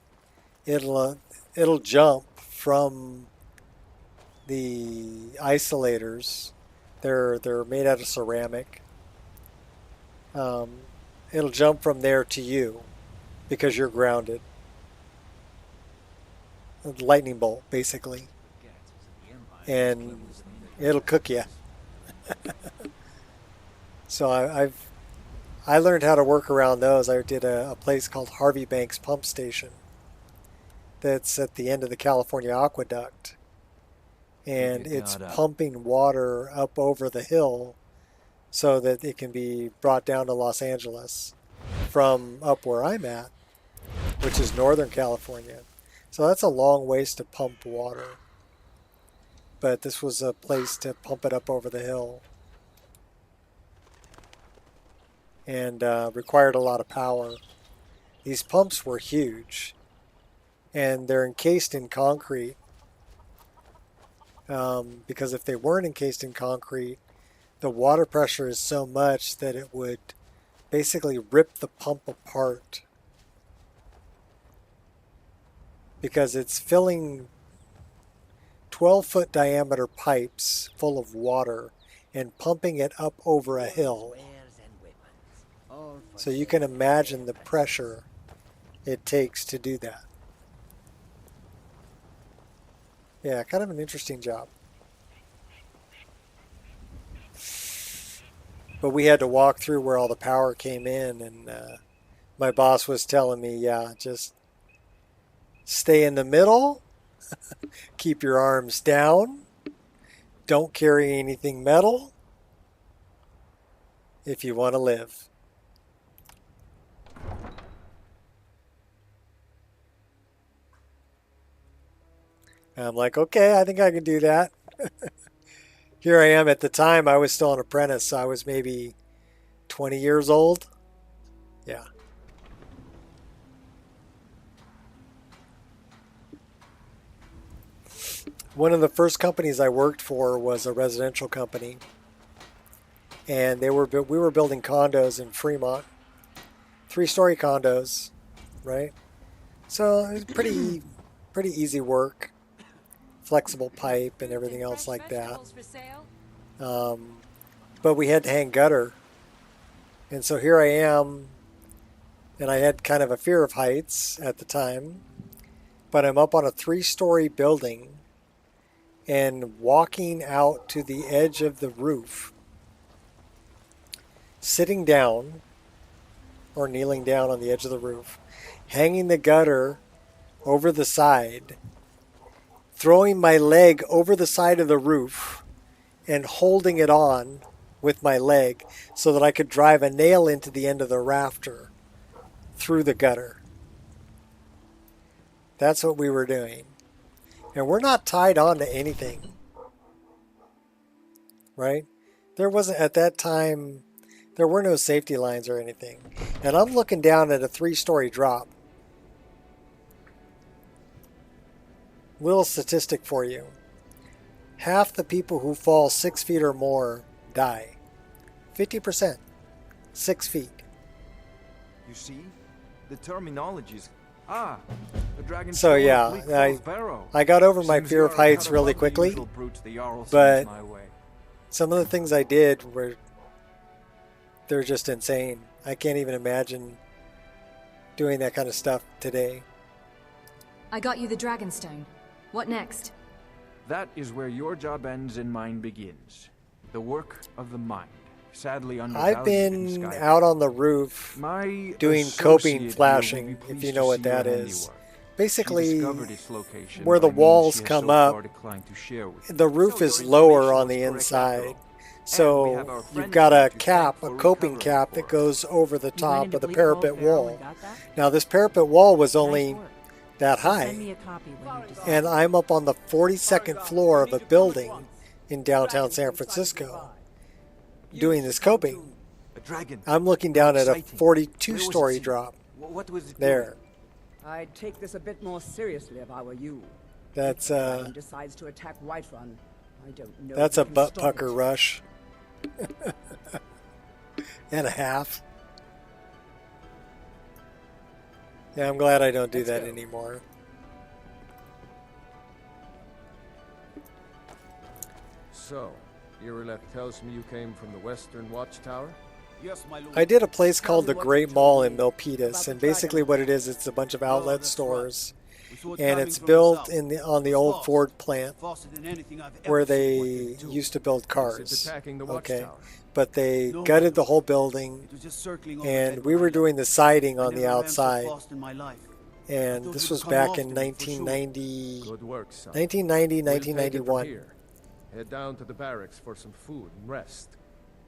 it'll jump from the isolators. They're made out of ceramic. It'll jump from there to you because you're grounded. A lightning bolt, basically, and it'll cook you. So I learned how to work around those. I did a place called Harvey Banks Pump Station that's at the end of the California Aqueduct. And it's pumping water up over the hill so that it can be brought down to Los Angeles from up where I'm at, which is Northern California. So that's a long ways to pump water. But this was a place to pump it up over the hill. And required a lot of power. These pumps were huge, and they're encased in concrete, because if they weren't encased in concrete, the water pressure is so much that it would basically rip the pump apart, because it's filling 12-foot diameter pipes full of water and pumping it up over a hill. So you can imagine the pressure it takes to do that. Yeah, kind of an interesting job. But we had to walk through where all the power came in, and my boss was telling me, yeah, just stay in the middle, keep your arms down, don't carry anything metal if you want to live. And I'm like, okay, I think I can do that. Here I am. At the time, I was still an apprentice, so I was maybe 20 years old. Yeah. One of the first companies I worked for was a residential company, and we were building condos in Fremont, 3-story condos, right? So it was pretty easy work, flexible pipe and everything else like that. But we had to hang gutter, and so here I am, and I had kind of a fear of heights at the time, but I'm up on a 3-story building and walking out to the edge of the roof, sitting down or kneeling down on the edge of the roof, hanging the gutter over the side, throwing my leg over the side of the roof and holding it on with my leg so that I could drive a nail into the end of the rafter through the gutter. That's what we were doing. And we're not tied on to anything, right? There wasn't, at that time, there were no safety lines or anything. And I'm looking down at a 3-story drop. Little statistic for you. Half the people who fall 6 feet or more die. 50%. 6 feet. You see? The terminologies. Ah, the dragon. So yeah, I got over my fear of heights really quickly, but some of the things I did they're just insane. I can't even imagine doing that kind of stuff today. I got you the Dragonstone. What next? That is where your job ends and mine begins. The work of the mind. Sadly undervalued. I've been out on the roof doing coping flashing, if you know what that is. Basically, where the walls come up, the roof is lower on the inside. So you've got a cap, a coping cap that goes over the top of the parapet wall. Now this parapet wall was only that high, and I'm up on the 42nd floor of a building in downtown San Francisco doing this coping. I'm looking down at a 42-story drop there. I'd take this a bit more seriously if I were you. That's decides to attack Whiterun. I don't know. That's a butt pucker rush. And a half. Yeah, I'm glad I don't do that anymore. So, Irileth tells me you came from the Western Watchtower? Yes, my lord. I did a place called the Great Mall in Milpitas, and basically what it is, it's a bunch of outlet stores, and it's built on the old Ford plant where they used to build cars. Okay, but they gutted the whole building, and we were doing the siding on the outside. And this was back in 1990, 1991. Head down to the barracks for some food and rest.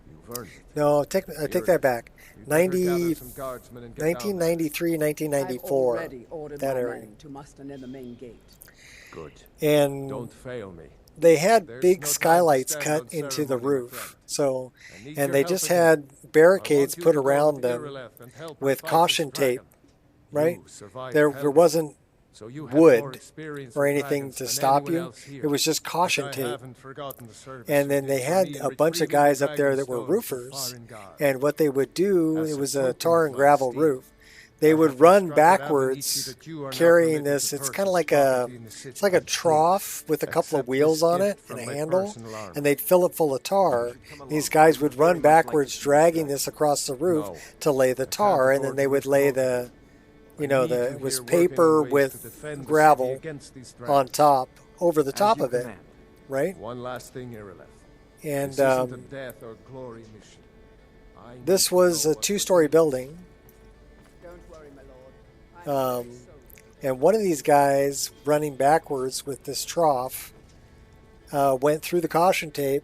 You've earned it. No, I take that back. 1993, 1994. That area. To muster near the main gate. Good. And don't fail me. They had big skylights cut into the roof. So, and they just had barricades put around them with caution tape, right? There wasn't wood or anything to stop you. It was just caution tape. And then they had a bunch of guys up there that were roofers. And what they would do, it was a tar and gravel roof. They would run backwards carrying this. It's kind of like a trough with a couple of wheels on it and a handle, and they'd fill it full of tar. These guys would run backwards dragging this across the roof to lay the tar, and then they would lay it was paper with gravel on top, over the top of it, right? One last thing, Irileth. And this isn't a death or glory mission. This was a 2-story building. And one of these guys running backwards with this trough went through the caution tape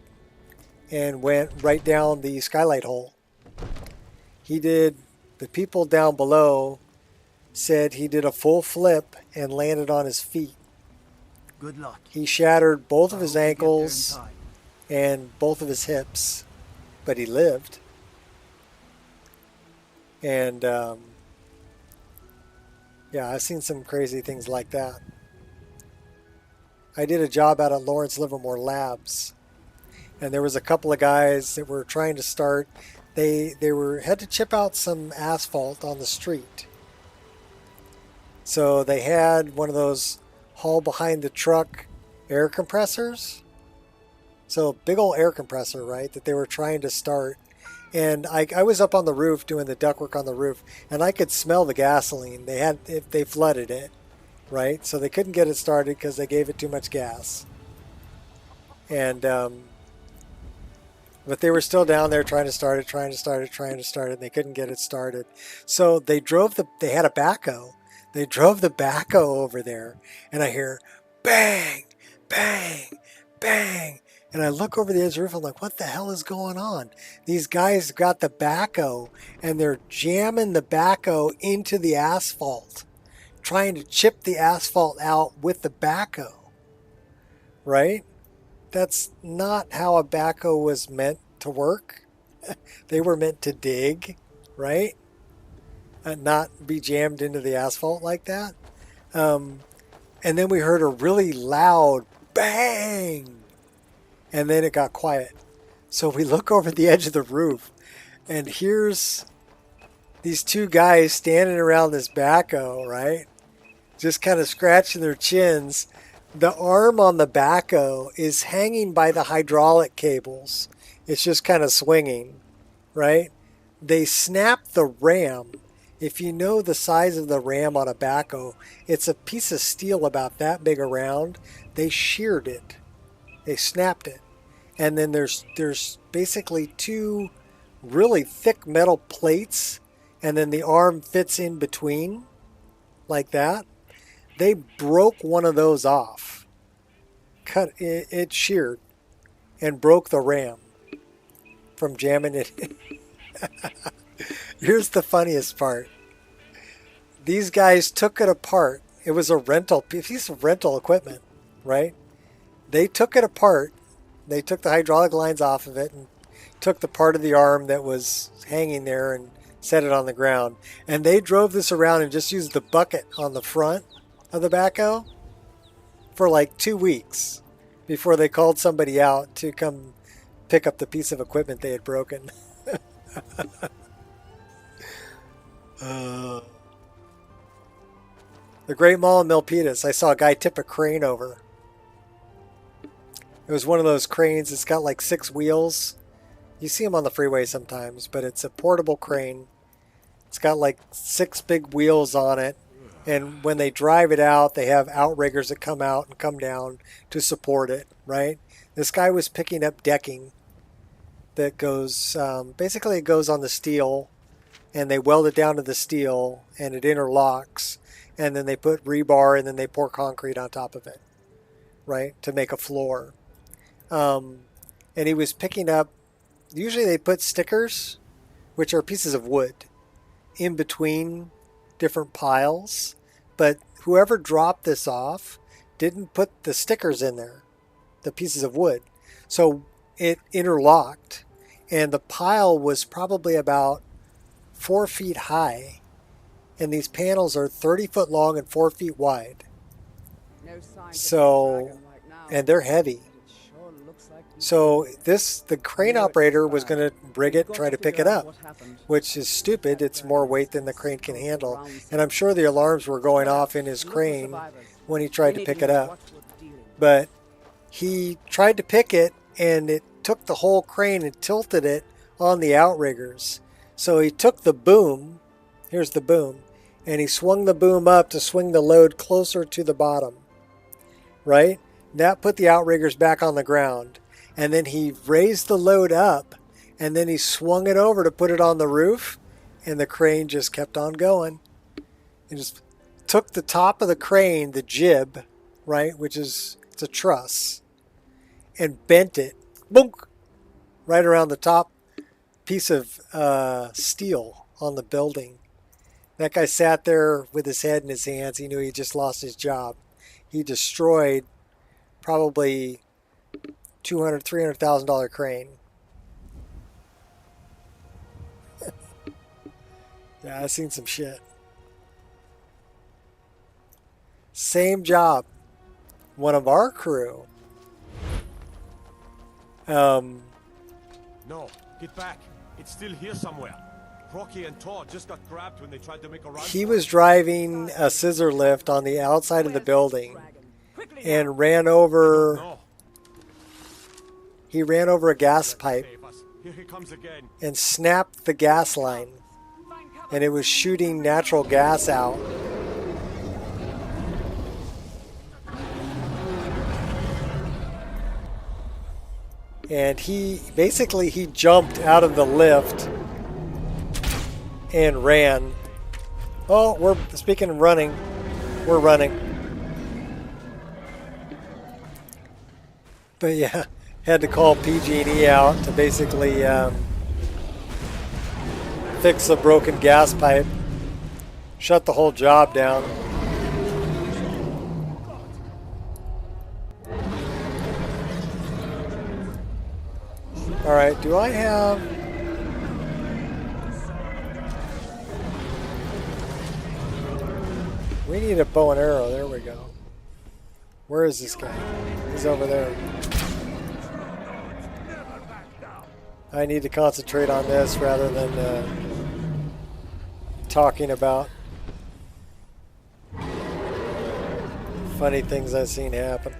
and went right down the skylight hole. The people down below said he did a full flip and landed on his feet Good luck. He shattered both of I his hope you get there in ankles time. and both of his hips, but he lived. And yeah, I've seen some crazy things like that. I did a job out at Lawrence Livermore Labs, and there was a couple of guys that were trying to start. They had to chip out some asphalt on the street. So they had one of those haul behind the truck air compressors. So big old air compressor, right, that they were trying to start. And I was up on the roof doing the ductwork on the roof, and I could smell the gasoline. They flooded it, right? So they couldn't get it started because they gave it too much gas. And but they were still down there trying to start it, and they couldn't get it started. So they had a backhoe. They drove the backhoe over there, and I hear bang, bang, bang. And I look over the edge of the roof, I'm like, what the hell is going on? These guys got the backhoe, and they're jamming the backhoe into the asphalt, trying to chip the asphalt out with the backhoe, right? That's not how a backhoe was meant to work. They were meant to dig, right? And not be jammed into the asphalt like that. And then we heard a really loud bang. And then it got quiet. So we look over the edge of the roof, and here's these two guys standing around this backhoe, right? Just kind of scratching their chins. The arm on the backhoe is hanging by the hydraulic cables. It's just kind of swinging, right? They snapped the ram. If you know the size of the ram on a backhoe, it's a piece of steel about that big around. They sheared it. They snapped it. And then there's basically two really thick metal plates, and then the arm fits in between like that. They broke one of those off. Cut it sheared and broke the ram from jamming it in. Here's the funniest part. These guys took it apart. It was a piece of rental equipment, right? They took it apart. They took the hydraulic lines off of it and took the part of the arm that was hanging there and set it on the ground. And they drove this around and just used the bucket on the front of the backhoe for like 2 weeks before they called somebody out to come pick up the piece of equipment they had broken. The Great Mall in Milpitas, I saw a guy tip a crane over. It was one of those cranes. It's got like 6 wheels. You see them on the freeway sometimes, but it's a portable crane. It's got like 6 big wheels on it. And when they drive it out, they have outriggers that come out and come down to support it, right? This guy was picking up decking that goes, basically it goes on the steel, and they weld it down to the steel, and it interlocks. And then they put rebar, and then they pour concrete on top of it, right, to make a floor. And he was picking up, usually they put stickers, which are pieces of wood, in between different piles. But whoever dropped this off didn't put the stickers in there, the pieces of wood. So it interlocked, and the pile was probably about 4 feet high. And these panels are 30 foot long and 4 feet wide. So, and they're heavy. So the crane operator was going to rig it and try to pick it up, which is stupid. It's more weight than the crane can handle. And I'm sure the alarms were going off in his crane when he tried to pick it up. But he tried to pick it, and it took the whole crane and tilted it on the outriggers. So he took the boom, here's the boom, and he swung the boom up to swing the load closer to the bottom, right? That put the outriggers back on the ground. And then he raised the load up, and then he swung it over to put it on the roof, and the crane just kept on going. He just took the top of the crane, the jib, right, which is, it's a truss, and bent it, boom, right around the top piece of steel on the building. That guy sat there with his head in his hands. He knew he just lost his job. He destroyed probably $200,000, $300,000 crane. Yeah, I've seen some shit. Same job. One of our crew. No, get back. It's still here somewhere. Rocky and Todd just got grabbed when they tried to make a run. He was driving a scissor lift on the outside of the building and ran over. He ran over a gas pipe Here he comes again. and snapped the gas line, and it was shooting natural gas out. And he jumped out of the lift and ran. Oh, we're speaking of running. We're running. But yeah, had to call PG&E out to basically fix the broken gas pipe. Shut the whole job down. All right, do I have... We need a bow and arrow. There we go. Where is this guy? He's over there. I need to concentrate on this rather than talking about funny things I've seen happen.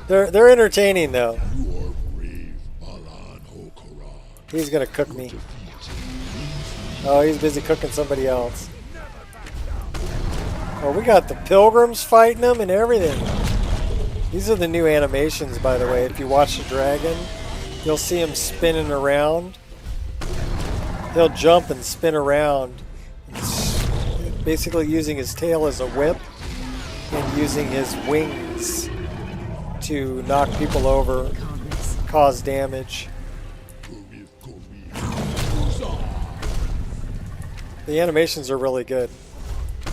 They're entertaining though. He's gonna cook me. Oh, he's busy cooking somebody else. Oh, we got the pilgrims fighting them and everything. These are the new animations, by the way. If you watch the dragon, you'll see him spinning around. He'll jump and spin around, basically using his tail as a whip and using his wings to knock people over, cause damage. The animations are really good,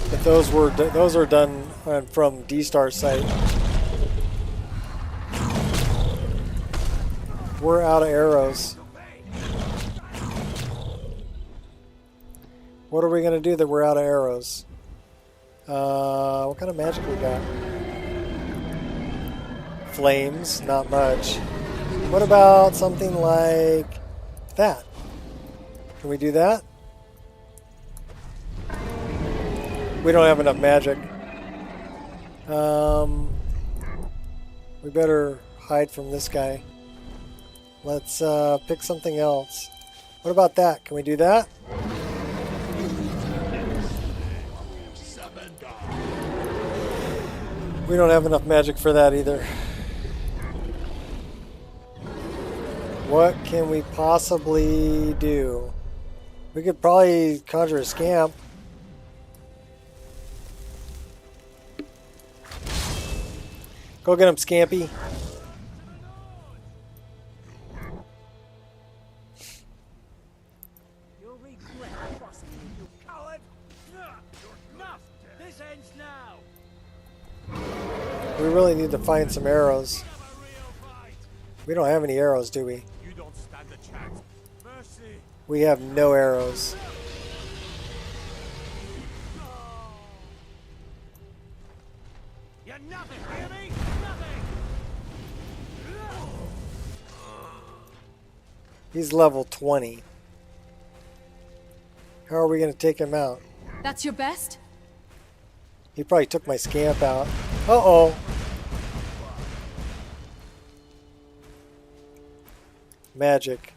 but those are done from D-Star's site. We're out of arrows. What are we gonna do that we're out of arrows? What kind of magic we got? Flames, not much. What about something like that? Can we do that? We don't have enough magic. We better hide from this guy. Let's pick something else. What about that? Can we do that? We don't have enough magic for that either. What can we possibly do? We could probably conjure a scamp. Go get him, Scampy. You'll regret crossing me, you coward! Enough! This ends now! We really need to find some arrows. We don't have any arrows, do we? You don't stand a chance. Mercy. We have no arrows. You're nothing, hear me? Nothing! He's level 20. How are we going to take him out? That's your best? He probably took my scamp out. Uh-oh. Magic.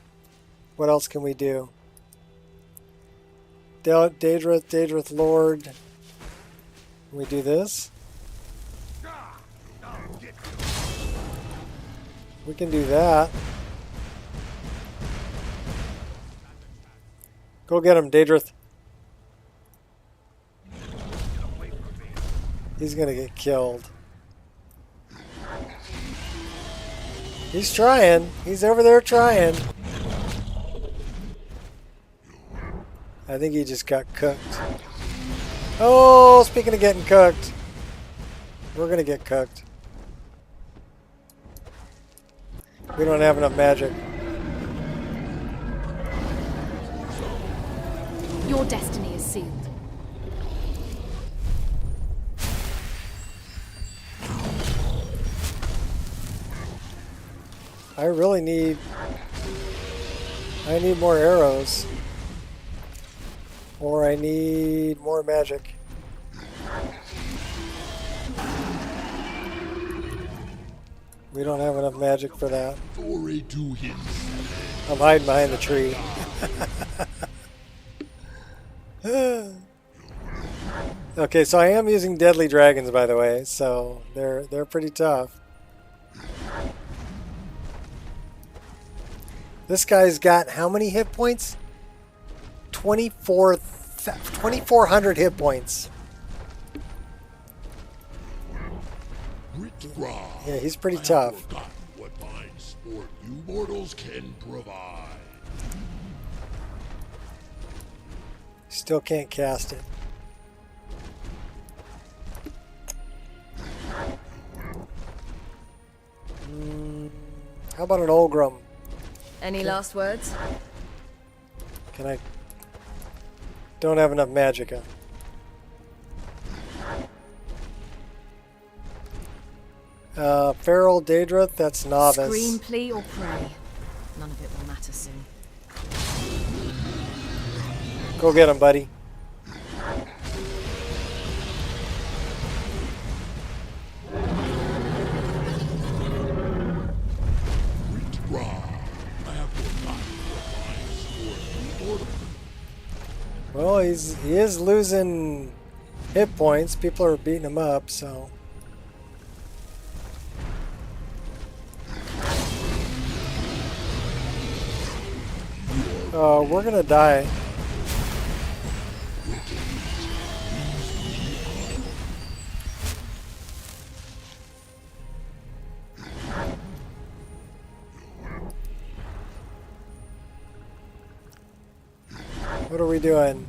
What else can we do? Daedrith Lord. Can we do this? We can do that. Go get him, Daedrith. He's gonna get killed. He's trying. He's over there trying. I think he just got cooked. Oh, speaking of getting cooked. We're gonna get cooked. We don't have enough magic. Your destiny is sealed. I really need more arrows. Or I need more magic. We don't have enough magic for that. I'm hiding behind the tree. Okay, so I am using deadly dragons, by the way, so they're pretty tough. This guy's got how many hit points? 2,400 hit points. Yeah, he's pretty tough. What fine sport you mortals can provide. Still can't cast it. How about an Olgrim? Any last words? Can I? Don't have enough magicka. Feral Daedrith, that's novice. Scream, plea, or pray. None of it will matter soon. Go get him, buddy. Well, he is losing hit points. People are beating him up, so. We're gonna die. What are we doing?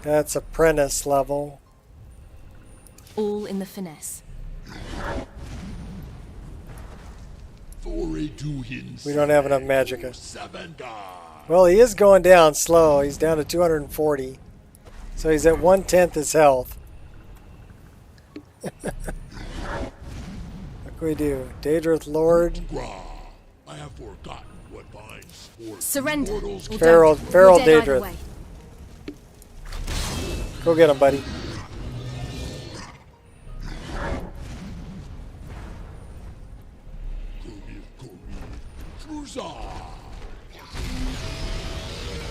That's apprentice level. All in the finesse. We don't have enough magicka. Well, he is going down slow. He's down to 240. So he's at 1/10 his health. What can we do? Daedrith Lord. I have forgotten what fine sport Surrender. Feral Daedrith. Go get him, buddy.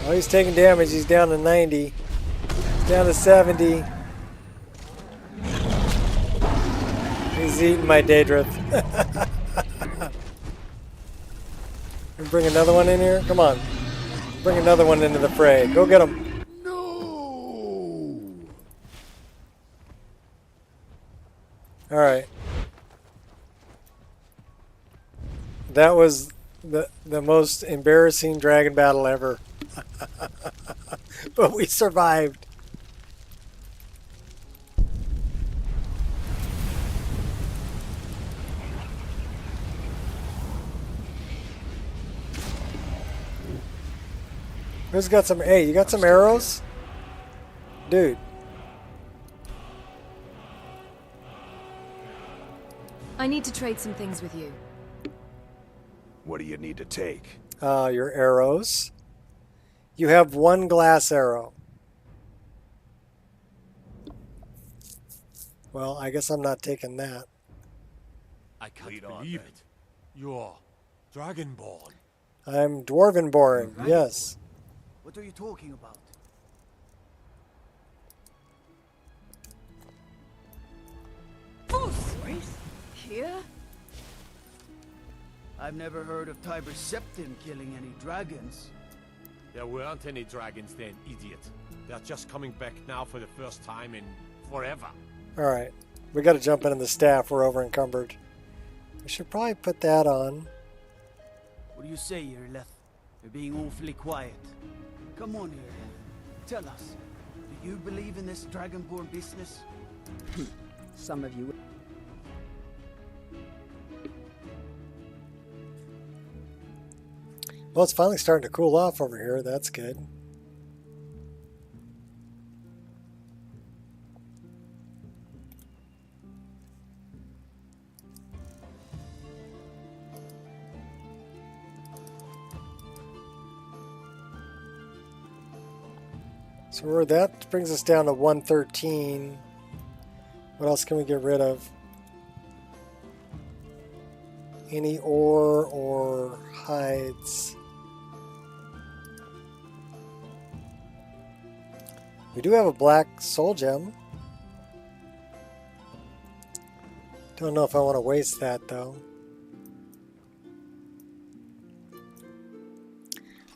Oh, he's taking damage. He's down to 90. He's down to 70. He's eating my Daedrith. And bring another one in here? Come on. Bring another one into the fray. Go get him. No. Alright. That was the most embarrassing dragon battle ever. But we survived. Who's got some? Hey, you got some arrows? Dude. I need to trade some things with you. What do you need to take? Your arrows. You have one glass arrow. Well, I guess I'm not taking that. I can't believe it. You're Dragonborn. I'm Dwarvenborn, yes. What are you talking about? Here? I've never heard of Tiber Septim killing any dragons. There weren't any dragons then, idiot. They're just coming back now for the first time in forever. Alright. We gotta jump into the staff. We're over encumbered. We should probably put that on. What do you say, Irleth? You're being awfully quiet. Come on, Irleth. Tell us. Do you believe in this Dragonborn business? Some of you... Well, it's finally starting to cool off over here. That's good. So that brings us down to 113. What else can we get rid of? Any ore or hides? We do have a black soul gem. Don't know if I want to waste that though.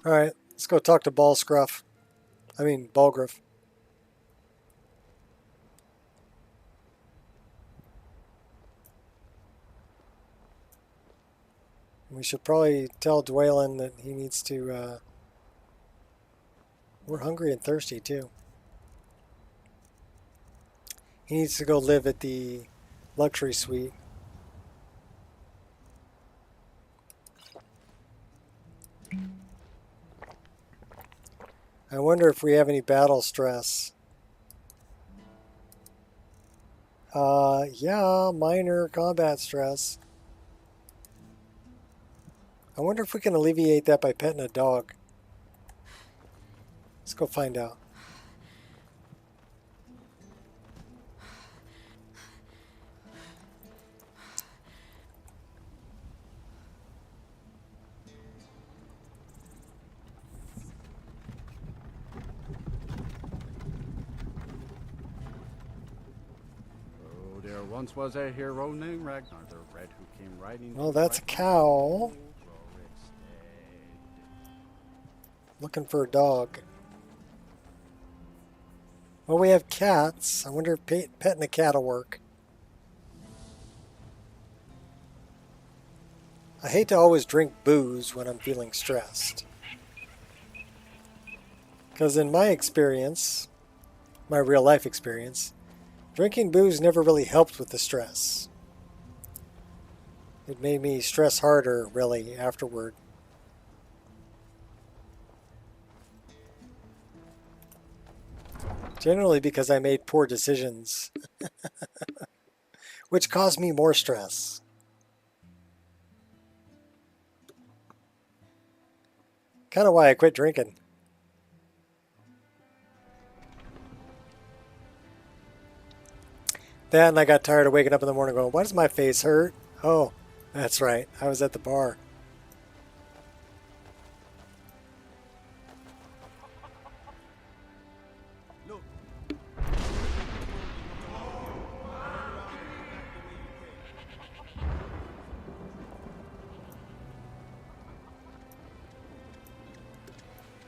Alright, let's go talk to Balgruff. We should probably tell Dwaylin that he needs to... we're hungry and thirsty too. He needs to go live at the luxury suite. I wonder if we have any battle stress. Yeah, minor combat stress. I wonder if we can alleviate that by petting a dog. Let's go find out. There once was a hero named Ragnar the Red who came riding. Well, that's a cow. Looking for a dog. Well, we have cats. I wonder if petting a cat will work. I hate to always drink booze when I'm feeling stressed. Because in my experience, my real life experience, drinking booze never really helped with the stress. It made me stress harder, really, afterward. Generally because I made poor decisions, which caused me more stress. Kind of why I quit drinking. That and I got tired of waking up in the morning going, why does my face hurt? Oh, that's right. I was at the bar.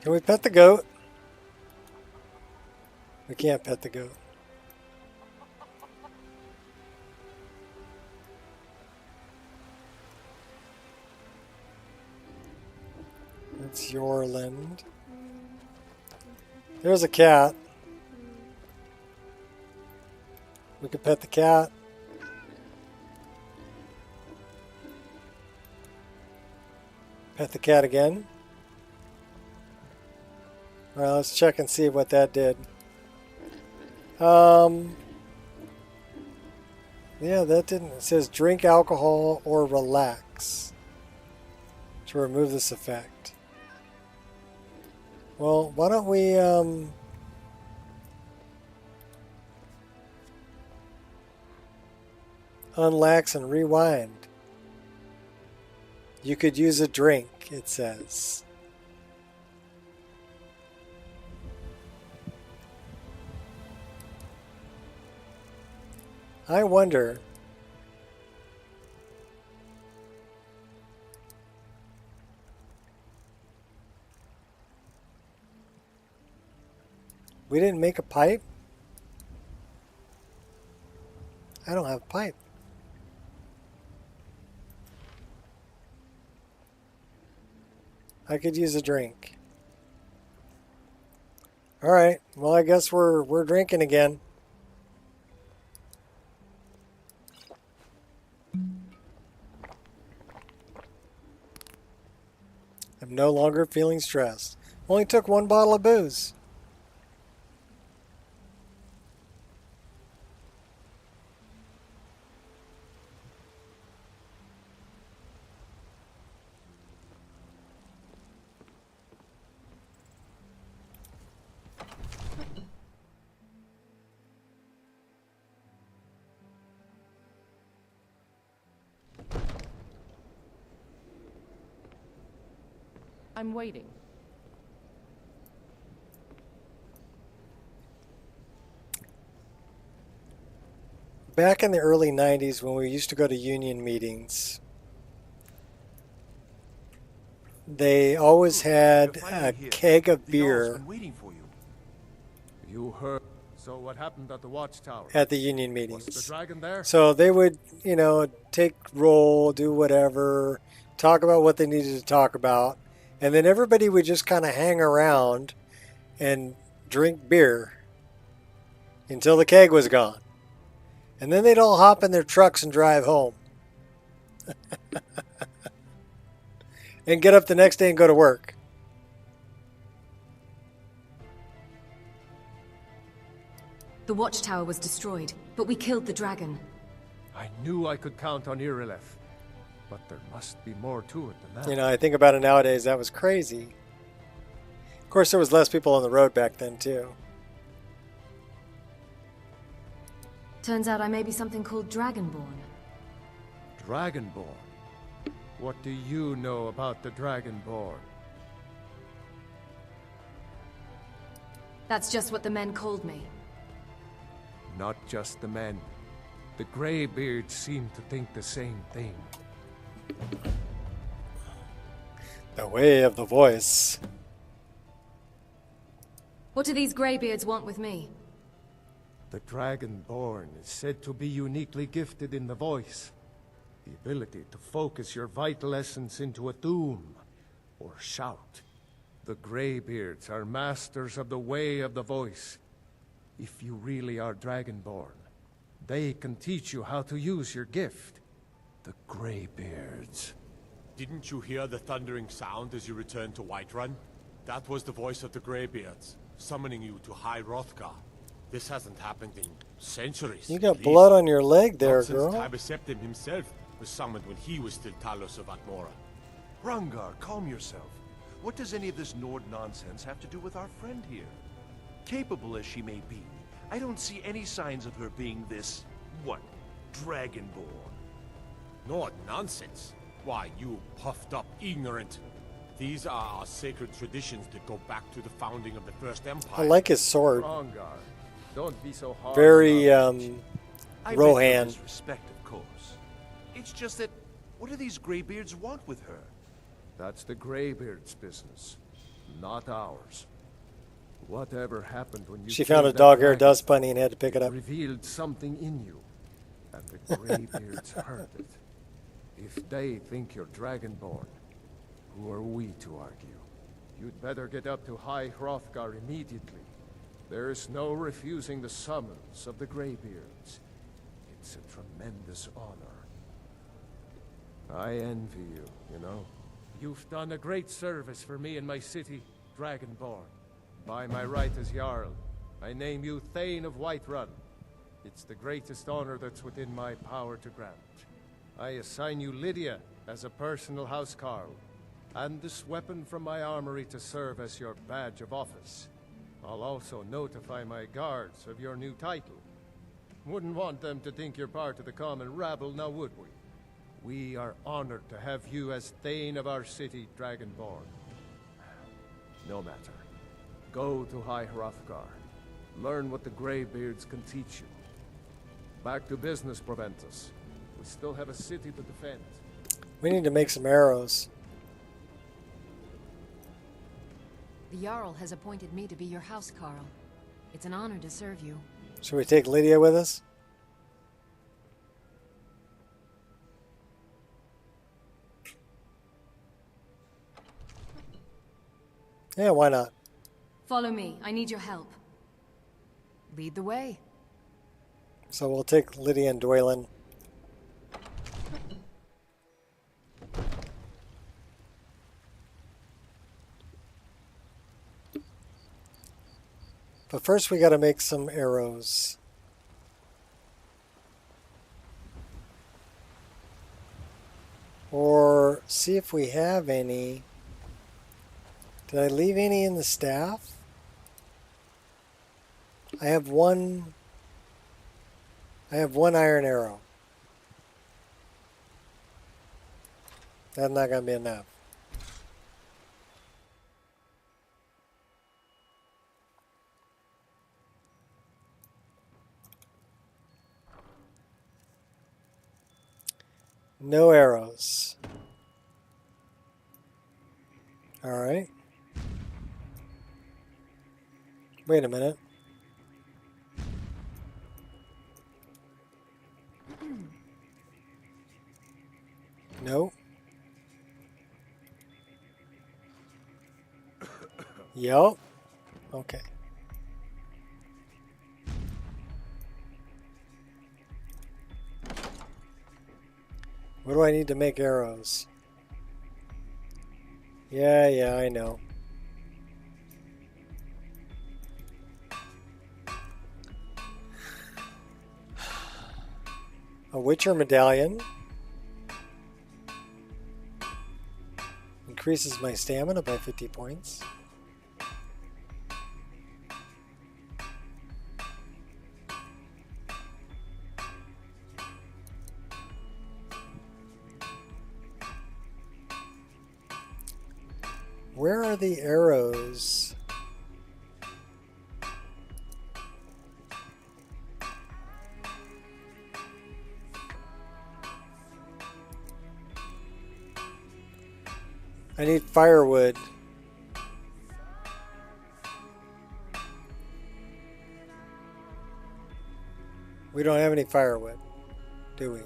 Can we pet the goat? We can't pet the goat. That's Yorland. There's a cat. We could pet the cat. Pet the cat again. Alright, let's check and see what that did. Yeah, that didn't. It says drink alcohol or relax to remove this effect. Well, why don't we unlax and rewind. You could use a drink, it says. I wonder we didn't make a pipe? I don't have a pipe. I could use a drink. All right. Well, I guess we're drinking again. no longer feeling stressed. Only took 1 bottle of booze. I'm waiting. Back in the early 90s when we used to go to union meetings, they always had a keg of beer You heard. So what happened at the watchtower? at the union Was the meetings. dragon there? So they would, you know, take roll, do whatever, talk about what they needed to talk about, and then everybody would just kind of hang around and drink beer until the keg was gone. And then they'd all hop in their trucks and drive home. And get up the next day and go to work. The watchtower was destroyed, but we killed the dragon. I knew I could count on Irileth, but there must be more to it than that. You know, I think about it nowadays, that was crazy. Of course, there was less people on the road back then, too. Turns out I may be something called Dragonborn. Dragonborn? What do you know about the Dragonborn? That's just what the men called me. Not just the men. The Greybeards seem to think the same thing. The way of the voice. What do these Greybeards want with me? The Dragonborn is said to be uniquely gifted in the voice. The ability to focus your vital essence into a doom or shout. The Greybeards are masters of the way of the voice. If you really are Dragonborn, they can teach you how to use your gift. The Greybeards. Didn't you hear the thundering sound as you returned to Whiterun? That was the voice of the Greybeards, summoning you to High Hrothgar. This hasn't happened in centuries. You got blood on your leg there, Not since girl. Tybeseptim himself was summoned when he was still Talos of Atmora. Rungar, calm yourself. What does any of this Nord nonsense have to do with our friend here? Capable as she may be, I don't see any signs of her being this, what, Dragonborn? Nord nonsense? Why, you puffed up ignorant. These are our sacred traditions that go back to the founding of the First Empire. I like his sword. Rongar, don't be so hard. Very, I meant no Rohan. disrespect, of course. It's just that, what do these Greybeards want with her? That's the Greybeards' business, not ours. Whatever happened when you She found a killed that dog-haired dragon, dust bunny and had to pick it up. revealed something in you, and the Greybeards heard it. If they think you're Dragonborn, who are we to argue? You'd better get up to High Hrothgar immediately. There is no refusing the summons of the Greybeards. It's a tremendous honor. I envy you, you know. You've done a great service for me and my city, Dragonborn. By my right as Jarl, I name you Thane of Whiterun. It's the greatest honor that's within my power to grant. I assign you Lydia as a personal housecarl, and this weapon from my armory to serve as your badge of office. I'll also notify my guards of your new title. Wouldn't want them to think you're part of the common rabble, now would we? We are honored to have you as Thane of our city, Dragonborn. No matter. Go to High Hrothgar. Learn what the Greybeards can teach you. Back to business, Proventus. We still have a city to defend. We need to make some arrows. The Jarl has appointed me to be your housecarl. It's an honor to serve you. Should we take Lydia with us? Yeah, why not? Follow me. I need your help. Lead the way. So we'll take Lydia and Dwaylin. But first we got to make some arrows. Or see if we have any. Did I leave any in the staff? I have one iron arrow. That's not going to be enough. No arrows. All right. Wait a minute. No. Yup. Okay. What do I need to make arrows? Yeah, I know. A Witcher medallion. Increases my stamina by 50 points. Where are the arrows? I need firewood. We don't have any firewood, do we?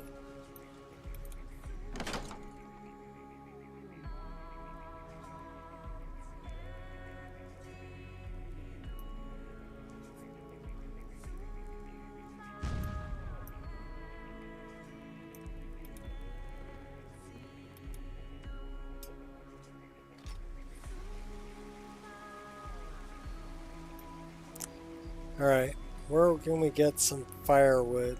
All right, where can we get some firewood?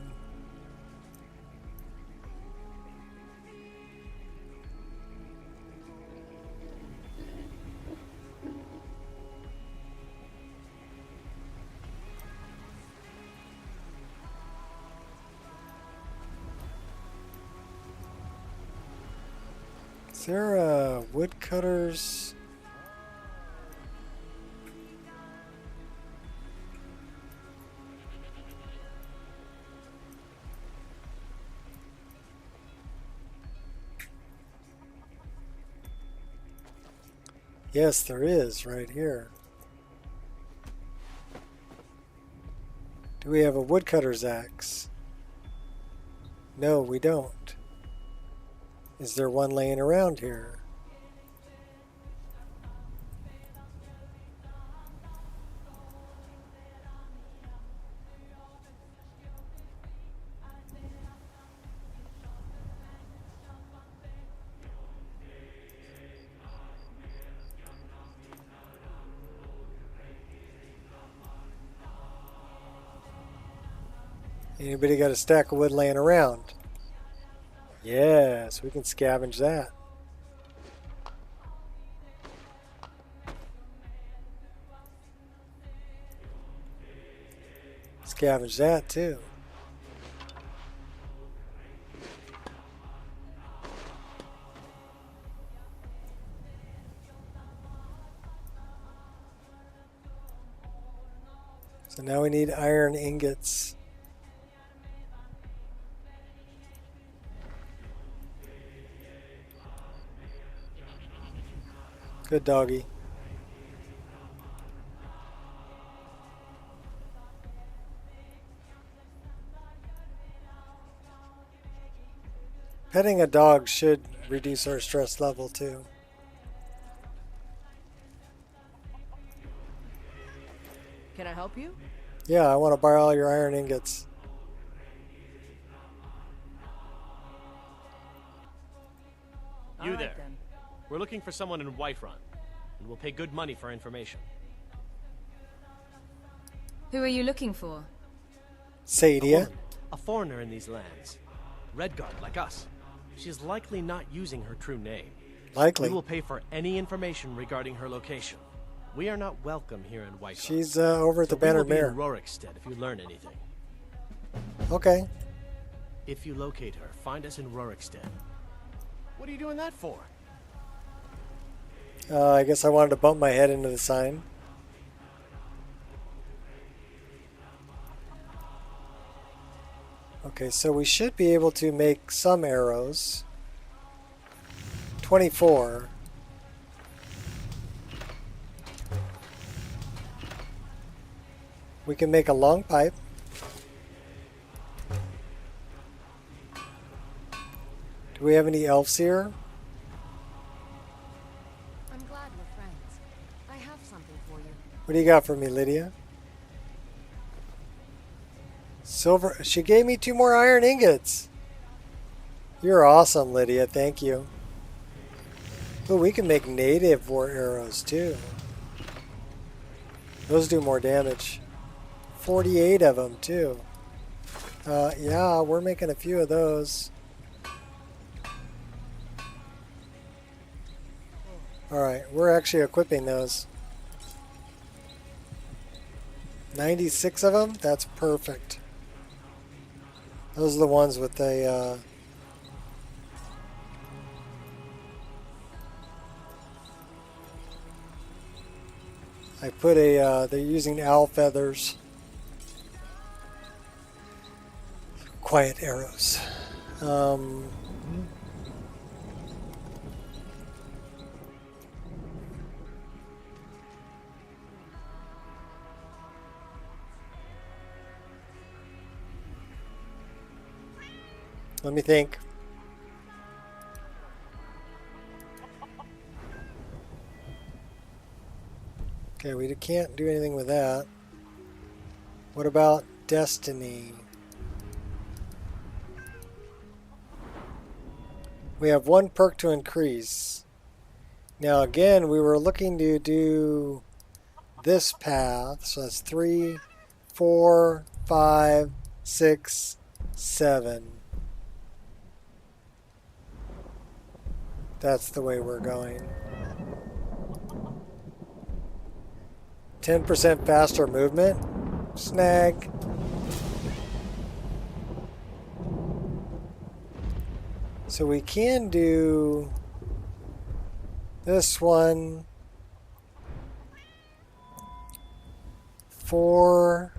Is there woodcutters? Yes, there is, right here. Do we have a woodcutter's axe? No, we don't. Is there one laying around here? Anybody got a stack of wood laying around? Yes, we can scavenge that. Scavenge that too. So now we need iron ingots. Good doggy. Petting a dog should reduce our stress level too. Can I help you? Yeah, I want to buy all your iron ingots. You All right, there. then. We're looking for someone in Whiterun, and we'll pay good money for information. Who are you looking for? Sadia. A foreigner in these lands. Redguard, like us. She's likely not using her true name. Likely. We will pay for any information regarding her location. We are not welcome here in White. She's over at the Bannered Mare. We will be in Rorikstead if you learn anything. Okay. If you locate her, find us in Rorikstead. What are you doing that for? I guess I wanted to bump my head into the sign. Okay, so we should be able to make some arrows. 24. We can make a long pipe. Do we have any elves here? I'm glad we're friends. I have something for you. What do you got for me, Lydia? Silver. She gave me 2 more iron ingots. You're awesome, Lydia. Thank you. Oh, we can make native war arrows too. Those do more damage. 48 of them too. Yeah, we're making a few of those. Alright, we're actually equipping those. 96 of them? That's perfect. Those are the ones with the I put a they're using owl feathers. Quiet arrows. Let me think. Okay, we can't do anything with that. What about Destiny? We have 1 perk to increase. Now again, we were looking to do this path. So that's 3, 4, 5, 6, 7. That's the way we're going. 10% faster movement. Snag. So we can do this one. 4,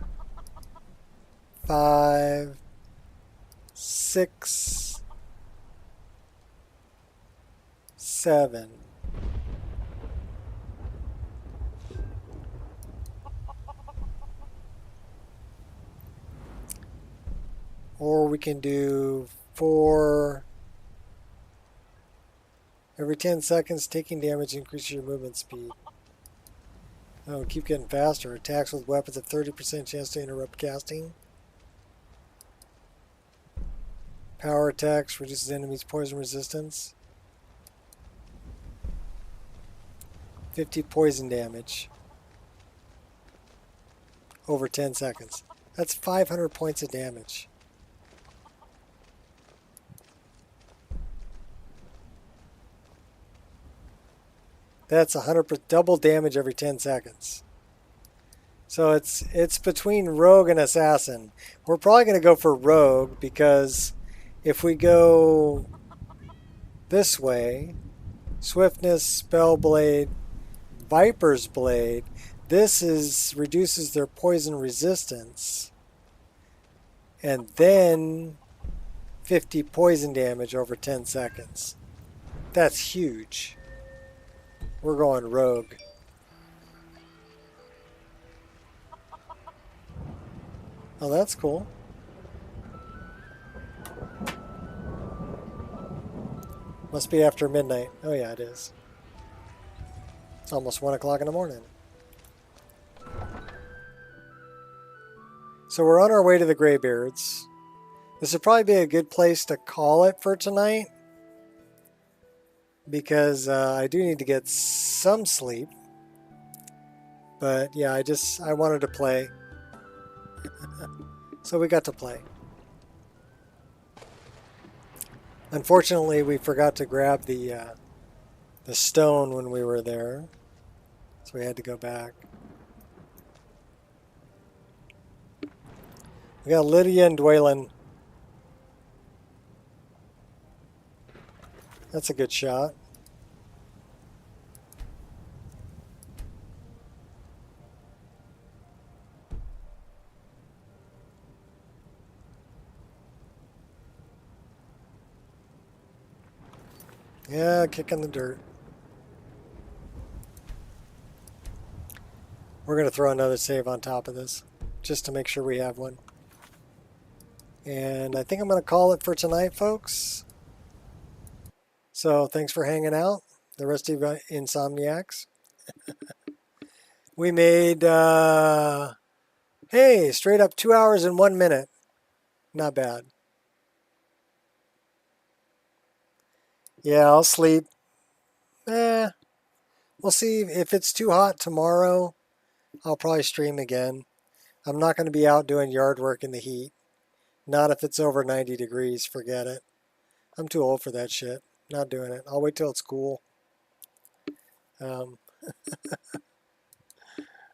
5, 6, 7. Or we can do 4. Every 10 seconds, taking damage increases your movement speed. Oh, keep getting faster. Attacks with weapons have 30% chance to interrupt casting. Power attacks reduces enemies' poison resistance. 50 poison damage. Over 10 seconds. That's 500 points of damage. That's 100% double damage every 10 seconds. So it's between rogue and assassin. We're probably going to go for rogue because if we go this way, swiftness, spellblade, viper's blade, this reduces their poison resistance. And then 50 poison damage over 10 seconds. That's huge. We're going rogue. Oh, that's cool. Must be after midnight. Oh yeah, it is. It's almost 1 o'clock in the morning. So we're on our way to the Greybeards. This would probably be a good place to call it for tonight, because I do need to get some sleep. But yeah, I wanted to play. So we got to play. Unfortunately, we forgot to grab the stone when we were there, so we had to go back. We got Lydia and Dwaylin. That's a good shot. Yeah, kick in the dirt. We're going to throw another save on top of this, just to make sure we have one. And I think I'm going to call it for tonight, folks. So thanks for hanging out, the rest of you insomniacs. We made, hey, straight up 2 hours and 1 minute. Not bad. Yeah, I'll sleep. We'll see if it's too hot tomorrow. I'll probably stream again. I'm not going to be out doing yard work in the heat. Not if it's over 90 degrees. Forget it. I'm too old for that shit. Not doing it. I'll wait till it's cool.